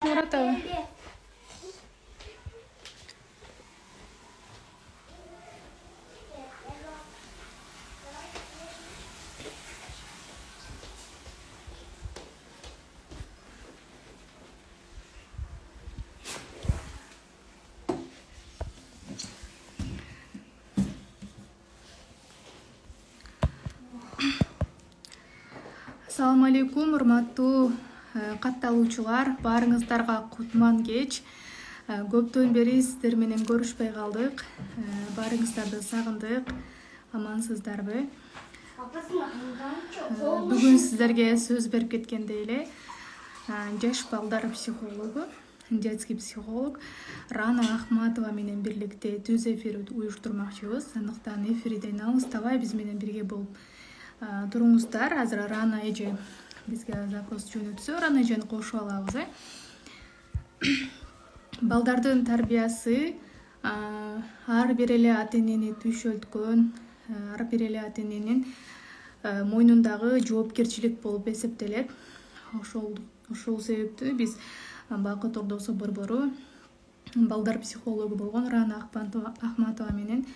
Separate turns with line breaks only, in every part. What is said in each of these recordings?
Murat abi. Assalamu alaikum, урматтуу катталуучулар. Баарыңыздарга кутман кеч. Көптөн бери сиздер менен көрүшпөй калдык. Баарыңыздарды сагындык. Амансыздарбы? Бүгүн сиздерге сөз берип кеткендей эле жаш балдар психологу, детский психолог Рана Ахматова менен бирликте түз эфир уюштурмакчыбыз. Андыктан эфирден алыстабай биз менен бирге болуп туруңуздар. Азыр Рана эже бизге запрос жөнөтсө, Рана эжени кошуп алабыз. Балдардын тарбиясы ар бир эле ата-энени түйшөлткөн, ар бир эле ата-эненин мойнундагы жоопкерчилик болуп эсептелет. Ошол себептүү биз Бакыт Ордосу борбору балдар психологу болгон Рана Ахматова менен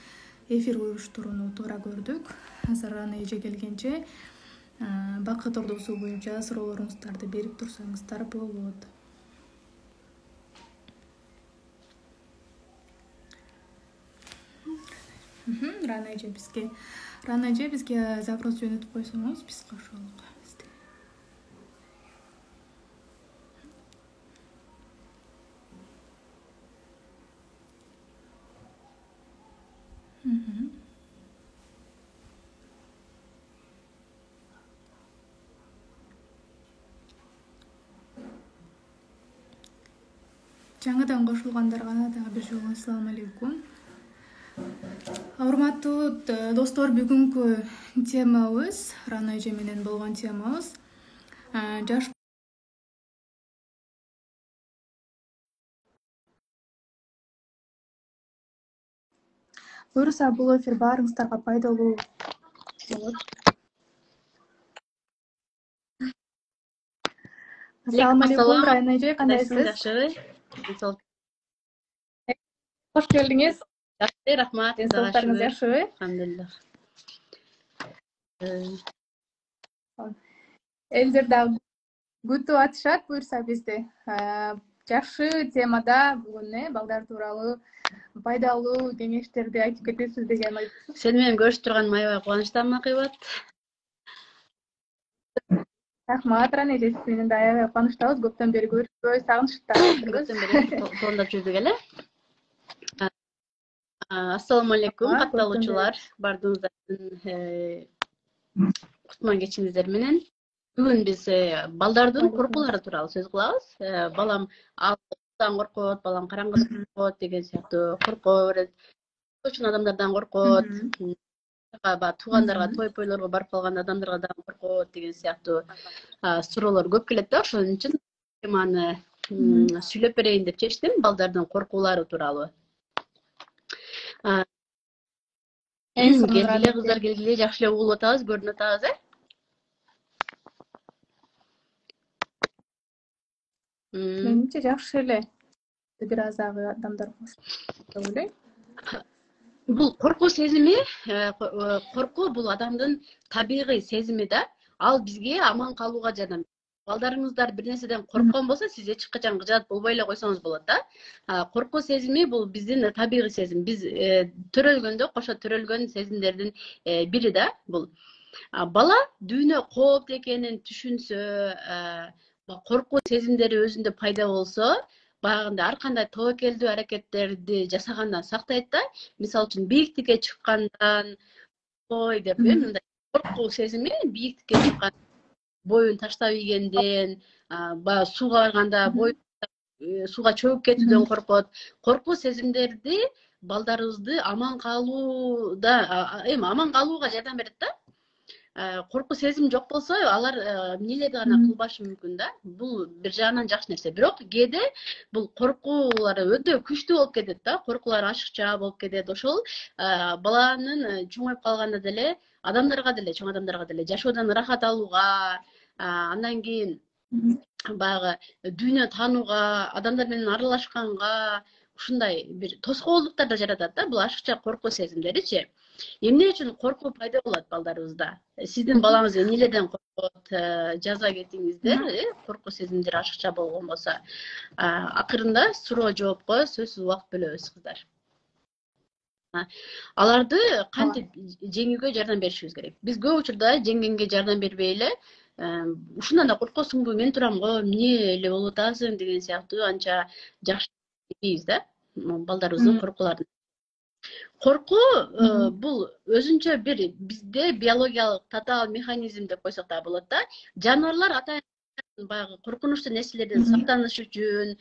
эфир уюштурууну туура көрдүк. Азыр Рана эже келгенче Бакыт Ордосу боюнча суроолоруңуздарды берип турсаңыздар болот. Рана эже бизге запрос жөнөтүп койсоңуз биз кошуп алалы. Жаңыдан кошулгандарга дагы бир жолу ассаламу алейкум. Урматтуу достор, бүгүнкү темабыз, Рана эже менен болгон темабыз жаш буюрса бул эфир баарыңыздарга пайдалуу болот. Ассаламу алейкум, Рана эже, кандайсыз? Кош келдиңиз.
Жакшы, рахмат.
Денсаулыктарыңыз жакшыбы?
Алхамдулилlah.
Элдер дагы күтүп атышат, буюрса бизди. Жакшы темада бүгүн балдар тууралуу пайдалуу кеңештерди айтып кетесиз деген ой.
Сени менен көрүшүп турганыма аябай кубанычтамын, Акыбат.
Рахмат, Рана эже, сиз менен да аябай кубанычтабыз. Көптөн бери көрүшпөй, сагынычтабыз.
Көптөн бери тоолдоп жүрдүк эле. Ассаламу алейкум, катталуучулар. Бардыгыңыздардын кутман кечиңиздер менен. Бүгүн биз балдардын коркуулары тууралуу сөз кылабыз. Балам алдан коркот, балам караңгыдан коркот деген сыяктуу коркоо берет. Чоң адамдардан коркот. Туугандарга, той-пойлорго барып калган адамдарга дагы коркот деген сыяктуу суроолор көп келет да. Ошон үчүн теманы сүйлөп берейин деп чечтим, балдардын коркуулары тууралуу. Келгиле кыздар, келгиле, жакшы эле угулуп атабыз, көрүнүп атабыз,
Менимче жакшы эле. Бир аз дагы адамдар деп ойлойм.
Бул коркуу сезими, коркуу бул адамдын табигый сезими да. Ал бизге аман калууга жардам берет. Балдарыңыздар бир нерседен корккон болсо, сиз эч качан кыжаат болбой эле койсоңуз болот да. Коркуу сезими бул биздин табигый сезим. Биз төрөлгөндө кошо төрөлгөн сезимдердин бири да бул. Бала дүйнө кооптуу экенин түшүнсө, коркуу сезимдери өзүндө пайда болсо, баягындай ар кандай тобокелдүү аракеттерди жасагандан сактайт да. Мисалы үчүн бийиктикке чыккандан, ой деп мындай коркуу сезими бийиктикке чыккан, боюн таштап ийгенден, баягы сууга барганда сууга чөгүп кетүүдөн коркот. Коркуу сезимдерди балдарыбызды аман калууга жардам берет да. Коркуу сезим жок болсо, алар эмнелерди гана кылбашы мүмкүн да. Бул бир жагынан жакшы нерсе. Бирок кээде бул коркуулар өтө күчтүү болуп кетет да. Коркуулар ашыкча болуп кетет. Ошол баланын чоңоюп калганда деле, адамдарга деле, чоң адамдарга деле жашоодон ырахат алууга, андан кийин баягы дүйнө таанууга, адамдар менен аралашканга ушундай бир тоскоолдуктар да жаратат да, бул ашыкча коркуу сезимдеричи. Эмне үчүн коркуу пайда болот балдарыбызда? Сиздин балаңыз эмнелерден коркот? Жаза кетиңиздер, коркуу сезимдер ашыкча болгон болсо. Акырында суроо жоопко сөзсүз убакыт бөлөбүз кыздар. Аларды кантип жеңүүгө жардам беришибиз керек. Биз көп учурда жеңгенге жардам бербей эле, ушундан да коркосуңбу, мен турам го, эмне эле болуп атасың деген сыяктуу анча жакшы дейбиз да, балдарыбыздын коркууларын. Коркуу бул өзүнчө бир бизде биологиялык татаал механизм деп койсок да болот да. Жаныбарлар атайын баягы коркунучтуу нерселерден сактаныш үчүн,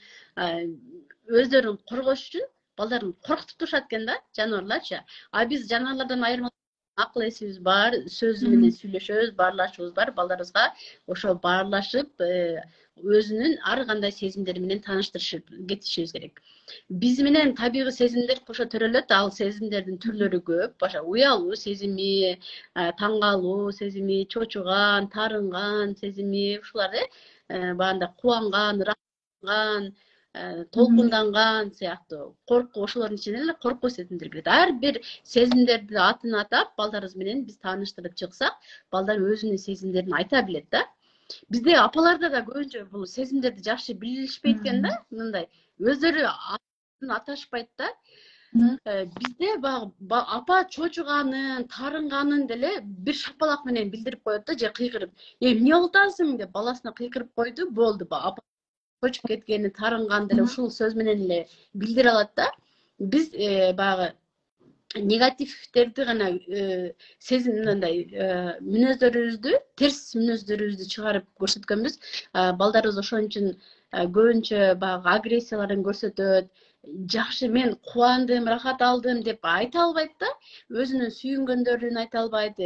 өздөрүн коргош үчүн балдарын коркутуп турушат экен да, жаныбарларчы. А биз жаныбарлардан айырмалуу акыл эсибиз бар, сөз менен сүйлөшөбүз, баарлашыбыз бар. Балдарыбызга ошо баарлашып, өзүнүн ар кандай сезимдери менен тааныштырышып кетишибиз керек. Биз менен табигый сезимдер кошо төрөлөт. Ал сезимдердин түрлөрү көп. Баша уялуу сезими, таң калуу сезими, чочуган, тарынган сезими, ушулар баягындай кубанган, ырахманган, толкунданган сыяктуу коркуу, ошолордун ичинен эле коркуу сезимдер кирет. Ар бир сезимдерди атын атап, балдарыбыз менен биз тааныштырып чыксак, балдар өзүнүн сезимдерин айта билет да. Бизде апаларда да көбүнчө бул сезимдерди жакшы билишпейт экен да, мындай өздөрү атын аташпайт да. Бизде апа чочуганын, тарынганын деле бир шапалак менен билдирип коет да, же кыйкырып. Эмне болуп атасың деп баласына кыйкырып койду, болду. Апа чочуп кеткени, тарынган деле ушул сөз менен эле билдире алат да. Биз баягы негативдерди гана сезим мындай мүнөздөрүбүздү, терс мүнөздөрүбүздү чыгарып көрсөткөнбүз. Балдарыбыз ошон үчүн көбүнчө баягы агрессияларын көрсөтөт. Жакшы, мен кубандым, рахат алдым деп айта албайт да. Өзүнүн сүйүнгөндөрүн айта албайт.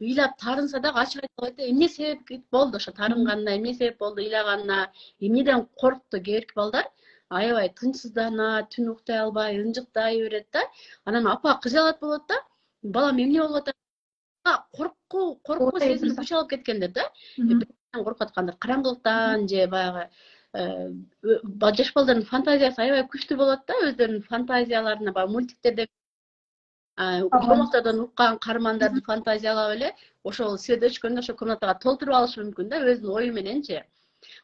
Ыйлап тарынса дагы ачык айта албайт да. Эмне себеп болду ошо тарынганына, эмне себеп болду ыйлаганына, эмнеден коркту кээбирки балдар аябай тынчсызданат, түн уктай албай, ынжыктай берет да. Анан апа кыжалат болот да. Балам эмне болуп атат? Коркуу сезими күч алып кеткендер да. Коркуп аткандар караңгылыктан же баягы жаш балдардын фантазиясы аябай күчтүү болот да, өздөрүнүн фантазияларына баягы мультиктерде комнатадан уккан каармандарды фантазиялап эле ошол свет өчкөндө ошо комнатага толтуруп алышы мүмкүн да, өзүнүн ою мененчи.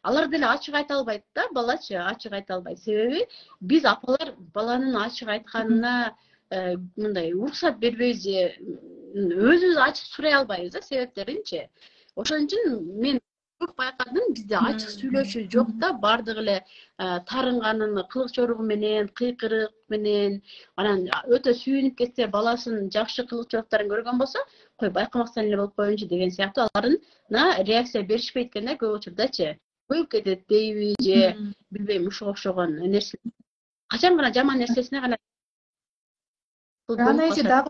Алар деле ачык айта албайт да, балачы ачык айта албайт. Себеби биз апалар баланын ачык айтканына мындай уруксат бербейбиз же өзүбүз ачык сурай албайбыз да себептеринчи. Ошон үчүн мен көп байкадым, бизде ачык сүйлөшүү жок да, бардыгы эле тарынганын кылык жоругу менен, кыйкырык менен, анан өтө сүйүнүп кетсе, баласынын жакшы кылык жоруктарын көргөн болсо, кой байкамастан эле болуп коеюнчу деген сыяктуу аларына реакция беришпейт экен да көп учурдачы. Коюп кетет дейби же билбейм ушуга окшогон нерсе. Качан гана жаман нерсесине гана
аны эже дагы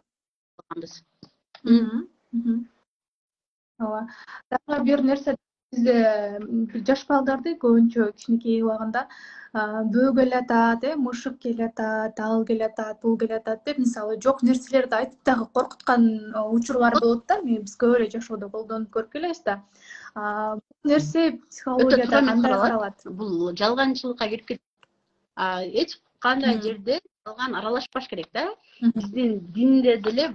ооба. Дагы бир нерсе бизде жаш балдарды көбүнчө кичинекей убагында бөө келатат, мышык келатат, ал келатат, бул келатат деп мисалы жок нерселерди айтып дагы коркуткан учурлар болот да. Биз көп эле жашоодо колдонуп көрүп келебиз да. Бул нерсе психологияда кандай каралат?
Бул жалганчылыкка кирип кетет. Эч кандай жерде жалган аралашпаш керек да. Биздин динде деле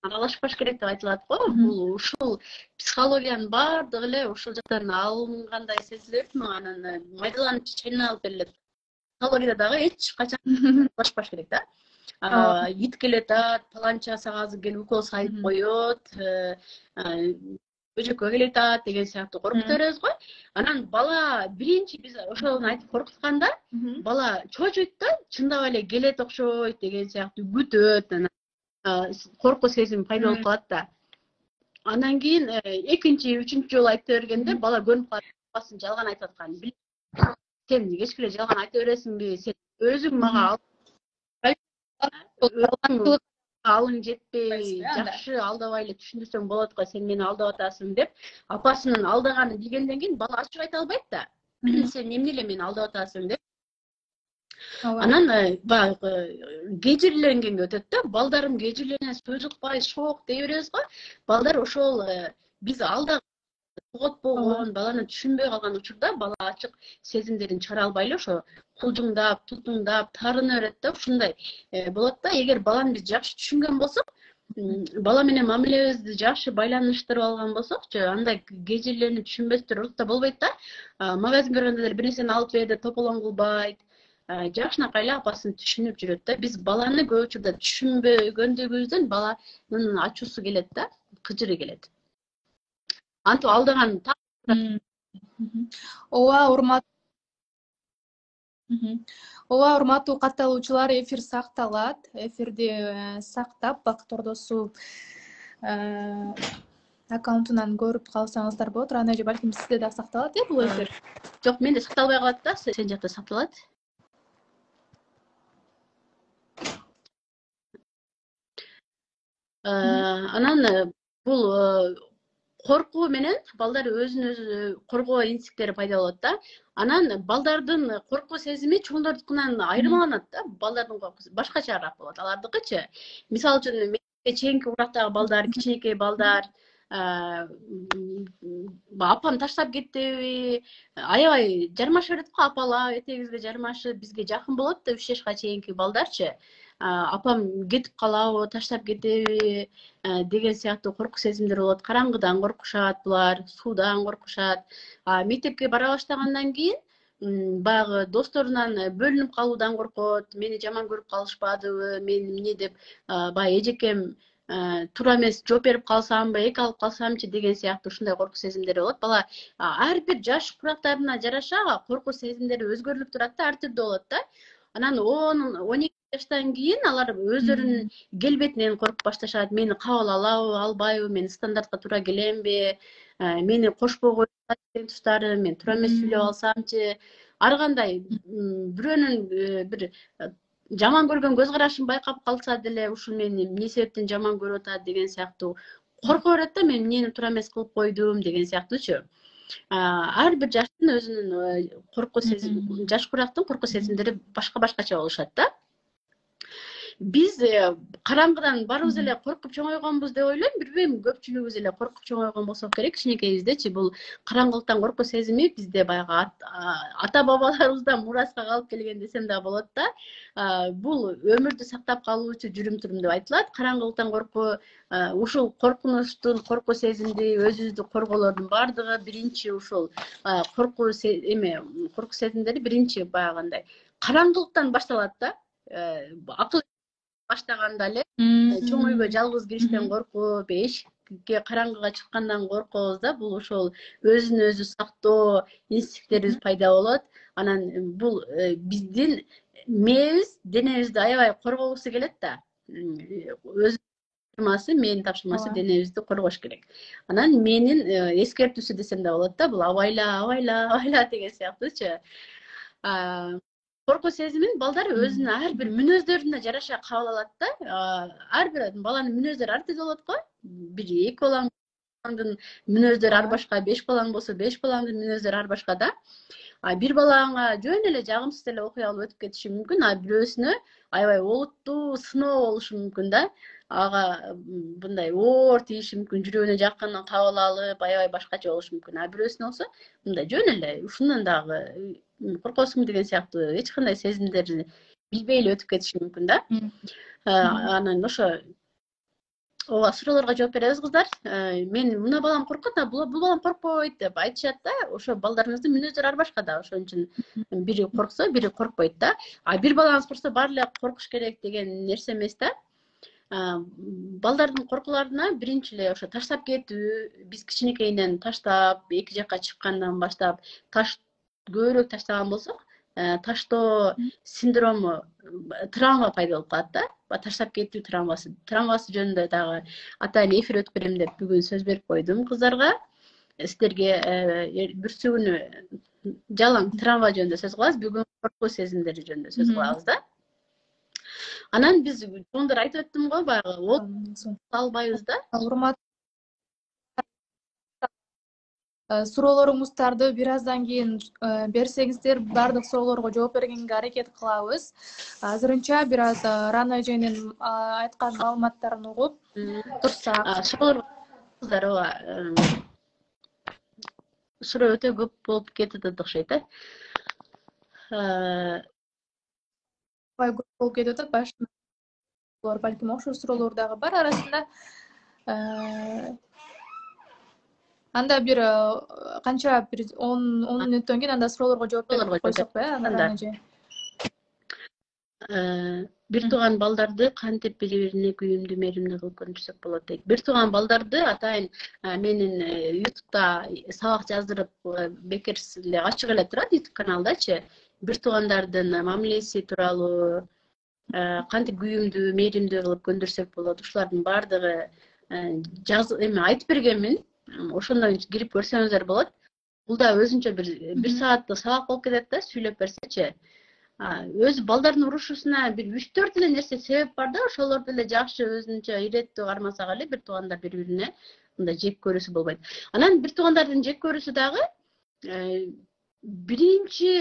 аралашпаш керек деп айтылат го. Бул ушул психологиянын бардыгы эле ушул жактан алынгандай сезилет, анан майдаланып чайналып берилет. Психологияда дагы эч качан аралашпаш керек да. Ит келатат, паланча сагазы келип укол салып коет, бөжөккө келатат деген сыяктуу коркута беребиз го. Анан бала биринчи биз ошону айтып коркутканда, бала чочуйт да, чындап эле келет окшойт деген сыяктуу күтөт. Коркуу сезими пайда болуп калат да. Андан кийин экинчи, үчүнчү жолу айта бергенде бала көрүнүп калат, бабасын жалган айтып атканын. Сен кечке эле жалган айта бересиңби? Сен өзүң мага алың жетпей, жакшы алдабай эле түшүндүрсөң болот го, сен мени алдап атасың деп, апасынын алдаганын билгенден кийин бала ачык айта албайт да. Сен эмне эле мени алдап атасың деп. Анан баягы кежирленгенге өтөт да. Балдарым кежирленет, сөз укпай, шок дей беребиз го. Балдар ошол биз уготпогон, баланы түшүнбөй калган учурда бала ачык сезимдерин чыгара албай эле ошо кулжуңдап, тутуңдап, тарына берет да, ушундай болот да. Эгер баланы биз жакшы түшүнгөн болсок, бала менен мамилебизди жакшы байланыштырып алган болсокчу, андай кежирлерни түшүнбөстөр урукта болбойт да. Магазинге барганда деле бир нерсени алып бер деп тополоң кылбайт. Жакшынакай эле апасын түшүнүп жүрөт да. Биз баланы көп учурда түшүнбөгөндүгүбүздөн баланын ачуусу келет да, кыжыры келет. Антип алдаган
ооба, урматтуу катталуучулар, эфир сакталат. Эфирди сактап, Бакыт Ордосу аккаунтунан көрүп калсаңыздар болот. Рана эже, балким сизде да сакталат бул эфир?
Жок, менде сакталбай калат да, сен жакта сакталат. Анан бул коркуу менен балдар өзүн өзү коргоо инстинкттери пайда болот да. Анан балдардын коркуу сезими чоңдордукунан айырмаланат да. Балдардын коркуусу башкачараак болот алардыкычы. Мисалы үчүн мектепте чейинки урактагы балдар, кичинекей балдар апам таштап кеттиби, аябай жармаша берет го, апалар этегибизге жармашып, бизге жакын болот да 3 жашка чейинки балдарчы. Апам кетип калабы, таштап кетеби деген сыяктуу коркуу сезимдер болот. Караңгыдан коркушат булар, суудан коркушат. Мектепке бара баштагандан кийин баягы досторунан бөлүнүп калуудан коркот. Мени жаман көрүп калышпадыбы, мен эмне деп баягы эжекем туура эмес жооп берип калсамбы, эки алып калсамчы деген сыяктуу ушундай коркуу сезимдери болот. Бала ар бир жаш курактарына жараша коркуу сезимдери өзгөрүлүп турат да, ар түрдүү болот да. Анан 10-12 жаштан кийин алар өздөрүнүн келбетинен коркуп башташат. Мени кабыл алабы, албайбы, мен стандартка туура келемби, мени кошпой коюп тең туштарым, мен туура эмес сүйлөп алсамчы, ар кандай бирөөнүн бир жаман көргөн көз карашын байкап калса деле, ушул мени эмне себептен жаман көрүп атат деген сыяктуу корко берет да. Мен эмнени туура эмес кылып койдум деген сыяктуучу. Ар бир жаштын өзүнүн коркуу сезими, жаш курактын коркуу сезимдери башкача болушат да. Биз караңгыдан барыбыз эле коркуп чоңойгонбуз деп ойлойм. Билбейм, көпчүлүгүбүз эле коркуп чоңойгон болсок керек кичинекейибиздечи. Бул караңгылыктан коркуу сезими бизде баягы ата бабаларыбыздан мураска калып келген десем да болот да. Бул өмүрдү сактап калуучу жүрүм-турум деп айтылат. Караңгылыктан коркуу, ушул коркунучтун, коркуу сезимди, өзүбүздү корголордун бардыгы биринчи ушул коркуу сезимдери биринчи баягындай караңгылыктан башталат да. Акыл баштаганда эле чоң үйгө жалгыз кириштен коркуп, эшикке караңгыга чыккандан коркобуз да. Бул ошол өзүн өзү сактоо инстинкттерибиз пайда болот. Анан бул биздин мээбиз денебизди аябай коргогусу келет да. Мээнин тапшырмасы денебизди коргош керек. Анан мээнин эскертүүсү десем да болот да. Бул абайла деген сыяктуучу. Коркуу сезимин балдар өзүнүн ар бир мүнөздөрүнө жараша кабыл алат да. Ар бир баланын мүнөздөрү ар түрдүү болот го. Бир 2 балаңдын мүнөздөрү ар башка, 5 балаң болсо 5 балаңдын мүнөздөрү ар башка да. Бир балаңа жөн эле жагымсыз эле окуя болуп өтүп кетиши мүмкүн, бирөөсүнө аябай олуттуу сыноо болушу мүмкүн да. Ага мындай оор тийиши мүмкүн, жүрөгүнө жакын кабыл алып, аябай башкача болушу мүмкүн. Бирөөсүнө болсо мындай жөн эле ушундан дагы коркосуңбу деген сыяктуу эч кандай сезимдерди билбей эле өтүп кетиши мүмкүн да. Анан ошо ооба, суроолорго жооп беребиз кыздар. Мен мына балам коркот, бул балам коркпойт деп айтышат да. Ошо балдарыңыздын мүнөздөрү ар башка да. Ошон үчүн бири корксо, бири коркпойт да. Бир балаңыз корксо баары эле коркуш керек деген нерсе эмес да. Балдардын коркууларына биринчи эле ошо таштап кетүү, биз кичинекейинен таштап, эки жакка чыккандан баштап көбүрөөк таштаган болсок, таштоо синдрому, травма пайда болуп калат да. Таштап кетүү травмасы жөнүндө дагы атайын эфир өтүп берем деп бүгүн сөз берип койдум кыздарга. Сиздерге бүрсү күнү жалаң травма жөнүндө сөз кылабыз, бүгүн коркуу сезимдери жөнүндө сөз кылабыз да. Анан биз жондор айтып өттүм го, баягы албайбыз да.
Суроолоруңуздарды бир аздан кийин берсеңиздер, бардык суроолорго жооп бергенге аракет кылабыз. Азырынча бир аз Рана эженин айткан маалыматтарын угуп турсак.
Суроолор кыздар, ооба. суроо өтө көп болуп кетет окшойт э.
Бай көп болуп кетип атат башында. Балким ошол суроолор дагы бар арасында. Анда бир канча бир 10 мүнөттөн кийин анда суроолорго жооп берип койсокпу андан эже.
Бир тууган балдарды кантип бири-бирине күйүмдүү, мээримдүү кылып көндүрсөк болот дейт. Бир тууган балдарды атайын менин YouTube'да сабак жаздырып бекерс эле ачык эле турат YouTube каналдачы. Бир туугандардын мамилеси тууралуу кантип күйүмдүү, мээримдүү кылып көндүрсөк болот. Ушулардын баардыгы эми айтып бергенмин. Ошондон кирип көрсөңүздөр болот. Бул да өзүнчө бир сааттык сабак болуп кетет да, сүйлөп берсечи. Өз балдардын урушусуна бир 3-4 эле нерсе себеп бар да, ошолорду эле жакшы өзүнчө иреттүү кармасак эле бир туугандар бири-бирине мындай жек көрүүсү болбойт. Анан бир туугандардын жек көрүүсү дагы биринчи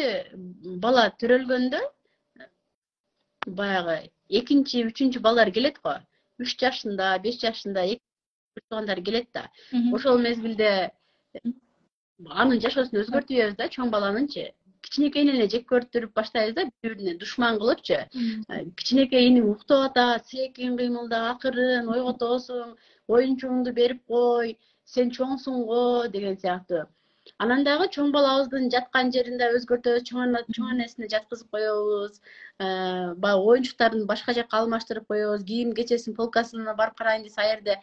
бала төрөлгөндө баягы экинчи, үчүнчү балдар келет го. 3 жашында, 5 жашында бир туугандар келет да. Ошол мезгилде анын жашоосун өзгөртүп ийбиз да, чоң баланынчы. Кичинекейин эле жек көрүп баштайбыз да, бири-бирине душман кылыпчы. Кичинекей иниң уктап атат, секин кыймылда, акырын ойготосуң, оюнчугуңду берип кой, сен чоңсуң го деген сыяктуу. Анан дагы чоң балабыздын жаткан жеринде өзгөртөбүз, чоң энесине жаткызып коебуз, баягы оюнчуктарын башка жакка алмаштырып коебуз, кийим кечесин полкасына барып карайын десе, ал жерде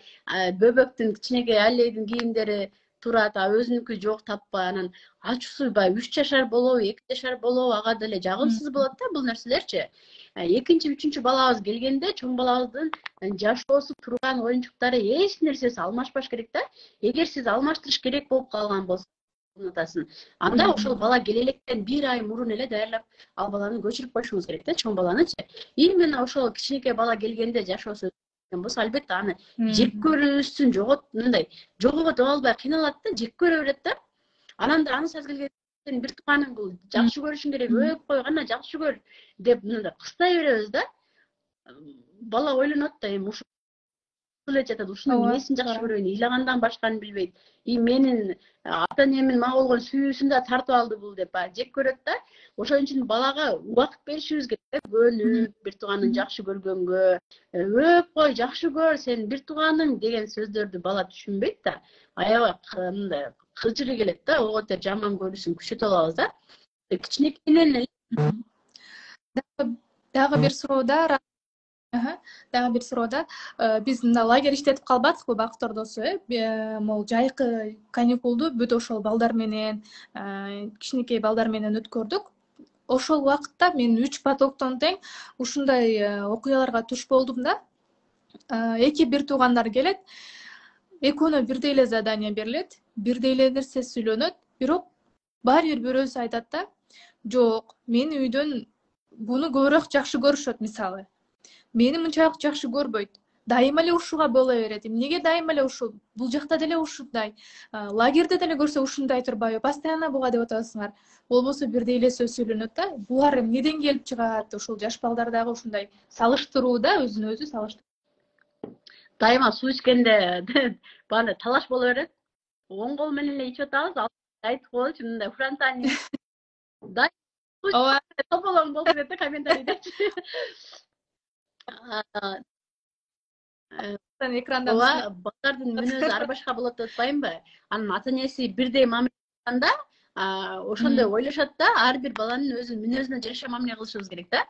бөбөктүн кичинекей Аллейдин кийимдери турат, өзүнүкү жок таппай, анан ачуусу баягы 3 жашар болобу, 2 жашар болобу, ага деле жагымсыз болот да бул нерселерчи. Экинчи, үчүнчү балабыз келгенде чоң балабыздын жашоосу турган оюнчуктары эч нерсеси алмашпаш керек да. Эгер сиз алмаштырыш керек болуп калган болсо, анда ошол бала келе электен 1 ай мурун эле даярдап ал баланы көчүрүп коюшуңуз керек да, чоң баланычы. Именно ошол кичинекей бала келгенде жашоосу болсо, албетте аны жек көрүүсүн жоготуп албай кыйналат да, жек көрө берет да. Анан да аны саз келгенде сен бир тууганың бул, жакшы көрүшүң керек, өп кой, кана жакшы көр деп мындай кыстай беребиз да. Бала ойлонот да, эми ушул эле жатат, ушунун эмнесин жакшы көрөйүн, ыйлагандан башканы билбейт. Менин ата энемин мага болгон сүйүүсүн да тартып алды бул деп жек көрөт да. Ошон үчүн балага убакыт беришибиз керек. Көнүп, бир тууганын жакшы көргөнгө, өп кой, жакшы көр, сен бир тууганың деген сөздөрдү бала түшүнбөйт да. Аябай мындай кыжыры келет да, ого жаман көрүүсүн күчөтүп алабыз да. Кичинекейинен эле
дагы бир суроодо биз мында лагерь иштетип калбадыкпы Бакыт Ордосу, могул жайкы каникулду бүт ошол балдар менен, кичинекей балдар менен өткөрдүк. Ошол убакытта мен 3 потоктон тең ушундай окуяларга туш болдум да. Эки бир туугандар келет, экөөнө бирдей эле задание берилет, бирдей эле нерсе сүйлөнөт, бирок баары бир бирөөсү айтат да, жок, мени үйдөн буну көбүрөөк жакшы көрүшөт мисалы. Мени мынчалык жакшы көрбөйт. Дайыма эле ушуга бола берет. Эмнеге дайыма эле ушул? Бул жакта деле ушундай. Лагерде деле көрсө ушундай турбайбы? Постоянно буга деп атасыңар. Болбосо бирдей эле сөз сүйлөнөт да. Булар эмнеден келип чыгат? Ушул жаш балдар дагы ушундай салыштыруу да, өзүн өзү салыштыруу.
Дайыма суу ичкенде бааны талаш боло берет. Оң кол менен эле ичип атабыз, айтып коелучу мындай Францияны. Ооба, тополоң болуп кетет да комментарийде.
Экранда
балдардын мүнөзү ар башка болот деп атпаймынбы? Анын ата энеси бирдей мамиле кылганда, ошондой ойлошот да, ар бир баланын өзүнүн мүнөзүнө жараша мамиле кылышыбыз керек да.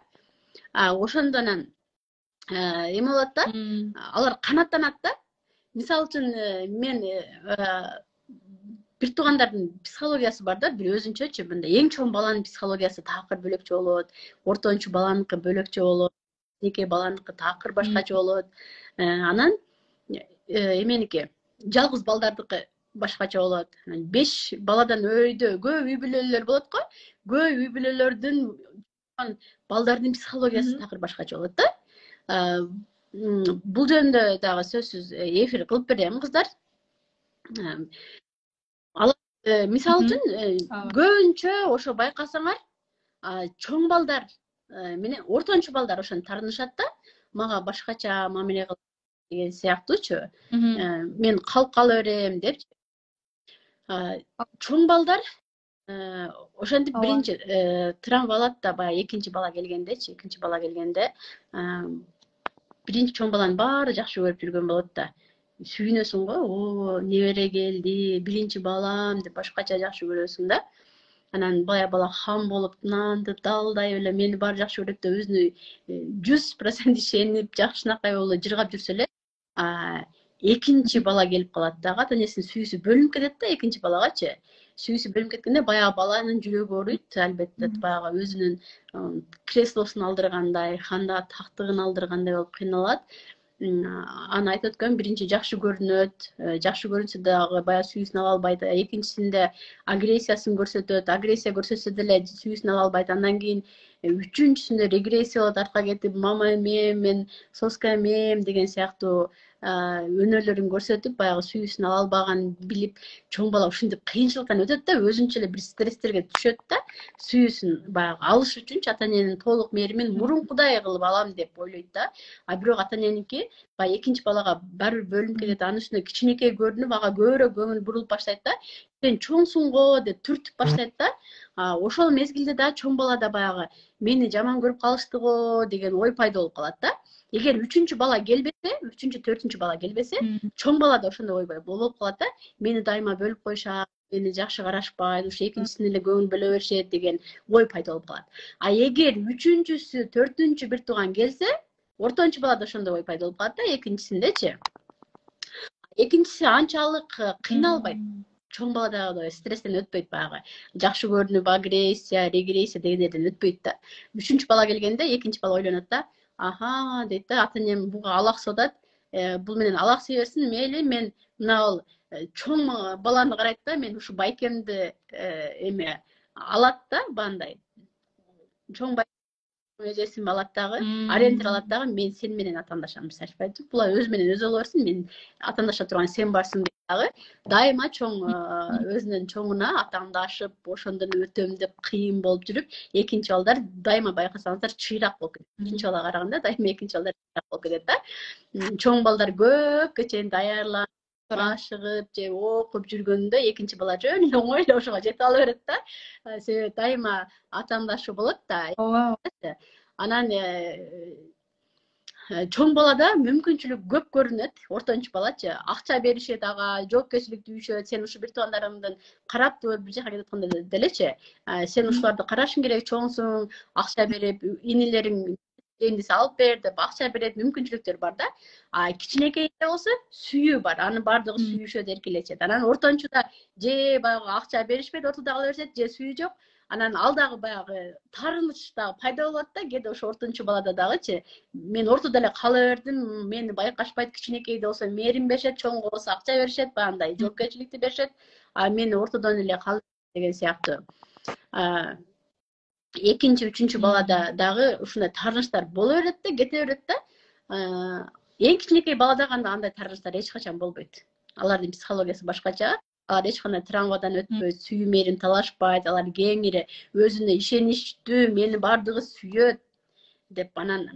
Ошондон эме болот да, алар канааттанат да. Мисалы үчүн мен бир туугандардын психологиясы бар да, бир өзүнчөчү, мындай эң чоң баланын психологиясы такыр бөлөкчө болот, ортончу баланыкы бөлөкчө болот, кичинекей баланыкы такыр башкача болот. Анан эменики жалгыз балдардыкы башкача болот. 5 баладан өйдө көп үй бүлөлөр болот го. Көп үй бүлөлөрдүн балдардын психологиясы такыр башкача болот да. Бул жөнүндө дагы сөзсүз эфир кылып берем кыздар. Мисалы үчүн көбүнчө ошо байкасаңар, чоң балдар менен ортончу балдар ошону таарынышат да, мага башкача мамиле кылып деген сыяктуучу. Мен калып кала берем депчи. Чоң балдар ошентип
ооба.
биринчи травма алат да баягы экинчи бала келгендечи, экинчи бала келгенде биринчи чоң баланы баары жакшы көрүп жүргөн болот да. Сүйүнөсүң го, о, небере келди, биринчи балам деп башкача жакшы көрөсүң да. Анан бая бала хам болуп, нанды далдай эле мени баары жакшы көрөт деп өзүнө 100% ишенип, жакшынакай болуп жыргап жүрсө эле, экинчи бала келип калат дагы, ата энесинин сүйүүсү бөлүнүп кетет да экинчи балагачы. Сүйүүсү бөлүнүп кеткенде баягы баланын жүрөгү ооруйт, албетте, баягы өзүнүн креслосун алдыргандай, ханда тактыгын алдыргандай болуп кыйналат. Аны айтып өткөн биринчи жакшы көрүнөт, жакшы көрүнсө дагы баягы сүйүүсүн ала албайт, экинчисинде агрессиясын көрсөтөт, агрессия көрсөтсө деле сүйүүсүн ала албайт, андан кийин үчүнчүсүндө регрессия болот, артка кетип мама эмем, мен соска эмем деген сыяктуу өнөрлөрүн көрсөтүп баягы сүйүүсүн ала албаганын билип чоң бала ушинтип кыйынчылыктан өтөт да, өзүнчө эле бир стресстерге түшөт да, сүйүүсүн баягы алыш үчүнчү ата эненин толук мээримин мурункудай кылып алам деп ойлойт да. Бирок ата эненики баягы экинчи балага баары бир бөлүнүп кетет, анын үстүнө кичинекей көрүнүп, ага көбүрөөк көңүл бурулуп баштайт да. Сен чоңсуң го деп түртүп баштайт да. Ошол мезгилде да чоң балада баягы мени жаман көрүп калышты го деген ой пайда болуп калат да. Эгер үчүнчү бала келбесе, үчүнчү, төртүнчү бала келбесе, чоң балада ошондой ой болуп калат да. Мени дайыма бөлүп койушат, мени жакшы карашпайт, ушу экинчисине эле көңүл бөлө беришет деген ой пайда болуп калат. Эгер үчүнчүсү, төртүнчү бир тууган келсе, ортончу балада ошондой ой пайда болуп калат да, экинчисиндечи. Экинчиси анчалык кыйналбайт. Чоң баладагыдай стресстен өтпөйт, баягы жакшы көрүнүп агрессия, регрессия дегендерден өтпөйт да. Үчүнчү бала келгенде экинчи бала ойлонот да, аха дейт да, ата энем буга алаксып атат, бул менен алаксый берсин, мейли мен мына чоң баланы карайт да, мен ушу байкемди эме алат да, бандай чоң эжесин алат дагы, ориентир алат дагы, мен сен менен атаандашам, мисалы була өзү менен өзү боло берсин, мен атаандаша турган сен барсың деп дагы дайыма чоң өзүнүн чоңуна атаандашып, ошондон өтөм деп кыйын болуп жүрүп, экинчи балдар дайыма байкасаңыздар чыйрак болуп кетет. Биринчи балага караганда дайыма экинчи балдар чыйрак болуп кетет да. Чоң балдар көпкө чейин даярданып, ашыгып же окуп жүргөндө экинчи бала жөн эле оңой эле ошого жете ала берет да. Себеби дайыма атаандашуу болот да.
Ооба.
Анан чоң балада мүмкүнчүлүк көп көрүнөт, ортончу балачы акча беришет ага, жоопкерчилик түйүшөт, сен ушу бир туугандарыңдын карап туруп бир жака кетип атканда делечи, сен ушуларды карашың керек, чоңсуң, акча берип, инилериң десе алып бер деп акча берет, мүмкүнчүлүктөр бар да. Кичинекейде болсо сүйүү бар, анын баардыгы сүйүшөт, эркелешет. Анан ортончуда же баягы акча беришпейт, ортодо кала беришет, же сүйүү жок. Анан ал дагы баягы таарыныч дагы пайда болот да, кээде ошо ортончу балада дагычы. Мен ортодо эле кала бердим, мени байкашпайт, кичинекейде болсо мээрим беришет, чоңго болсо акча беришет, баягындай жоопкерчиликти беришет, мени ортодон эле кала деген сыяктуу. Экинчи, үчүнчү балада дагы ушундай таарынычтар боло берет да, кете берет да. Эң кичинекей балада андай таарынычтар эч качан болбойт. Алардын психологиясы башкача. Алар эч кандай травмадан өтпөйт, сүйүү мээрин талашпайт, алар кеңири өзүнө ишеничтүү, мени баардыгы сүйөт деп. Анан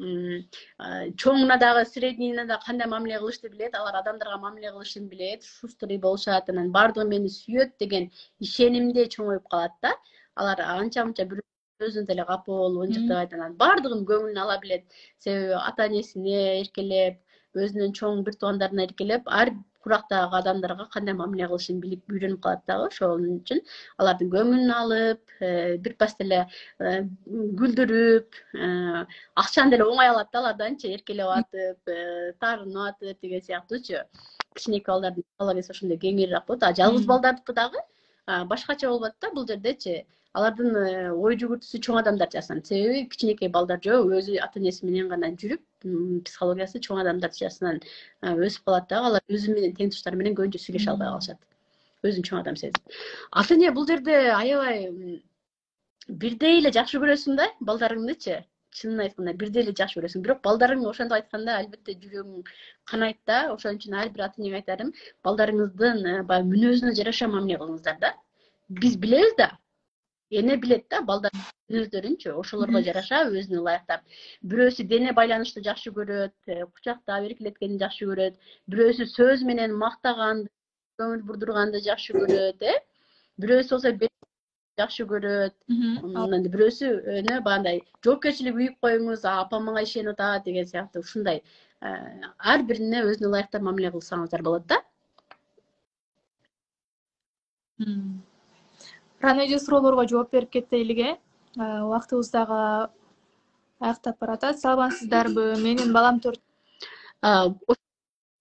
чоңуна дагы, среднийине да кандай мамиле кылышты билет, алар адамдарга мамиле кылышын билет, шустрый болушат, анан баардыгы мени сүйөт деген ишенимде чоңоюп калат да. Алар анча-мынча өзүнө деле капа болуп, ынжыктабайт, анан баардыгын көңүлүнө ала билет. Себеби ата энесине эркелеп, өзүнүн чоң бир туугандарына эркелеп, ар курактагы адамдарга кандай мамиле кылышын билип үйрөнүп калат дагы. Ошол үчүн алардын көңүлүн алып, бир пас деле күлдүрүп, акчаны деле оңой алат да аларданчы, эркелеп атып, таарынып атып деген сыяктуучу. Кичинекей балдардын психологиясы ошондой кеңирээк болот. Жалгыз балдардыкы дагы башкача болот да бул жердечи. Алардын ой жүгүртүүсү чоң адамдар жасанат. Себеби кичинекей балдар жөө өзү ата энеси менен гана жүрүп, психологиясы чоң адамдар жасынан өсүп калат дагы. Алар өзү менен тең туштары менен көбүнчө сүйлөшө албай калышат. Өзүн чоң адам сезип. Ата эне бул жерде аябай бирдей эле жакшы көрөсүң да балдарыңдычы. Чынын айтканда бирдей эле жакшы көрөсүң. Бирок балдарың ошондо айтканда албетте жүрөгүң канайт да. Ошон үчүн ар бир ата энеге айтарым, балдарыңыздын баягы мүнөзүнө жараша мамиле кылыңыздар да. Биз билебиз да. Эне билет да балдар мүнөздөрүнчү, ошолорго жараша өзүнө ылайыктап. Бирөөсү дене байланышты жакшы көрөт, кучактап эркелеткенди жакшы көрөт. Бирөөсү сөз менен мактаган, көңүл бурдурганды жакшы көрөт, бирөөсү болсо жакшы көрөт. Анан бирөөсүнө баягындай жоопкерчилик үйүп коюңуз, апам мага ишенип атат деген сыяктуу ушундай ар бирине өзүнө ылайыктуу мамиле кылсаңыздар болот да.
Рано эже суроолорго жооп берип кетейилиге. Убактыбыз дагы аяктап баратат. Саламатсыздарбы? Менин балам 4.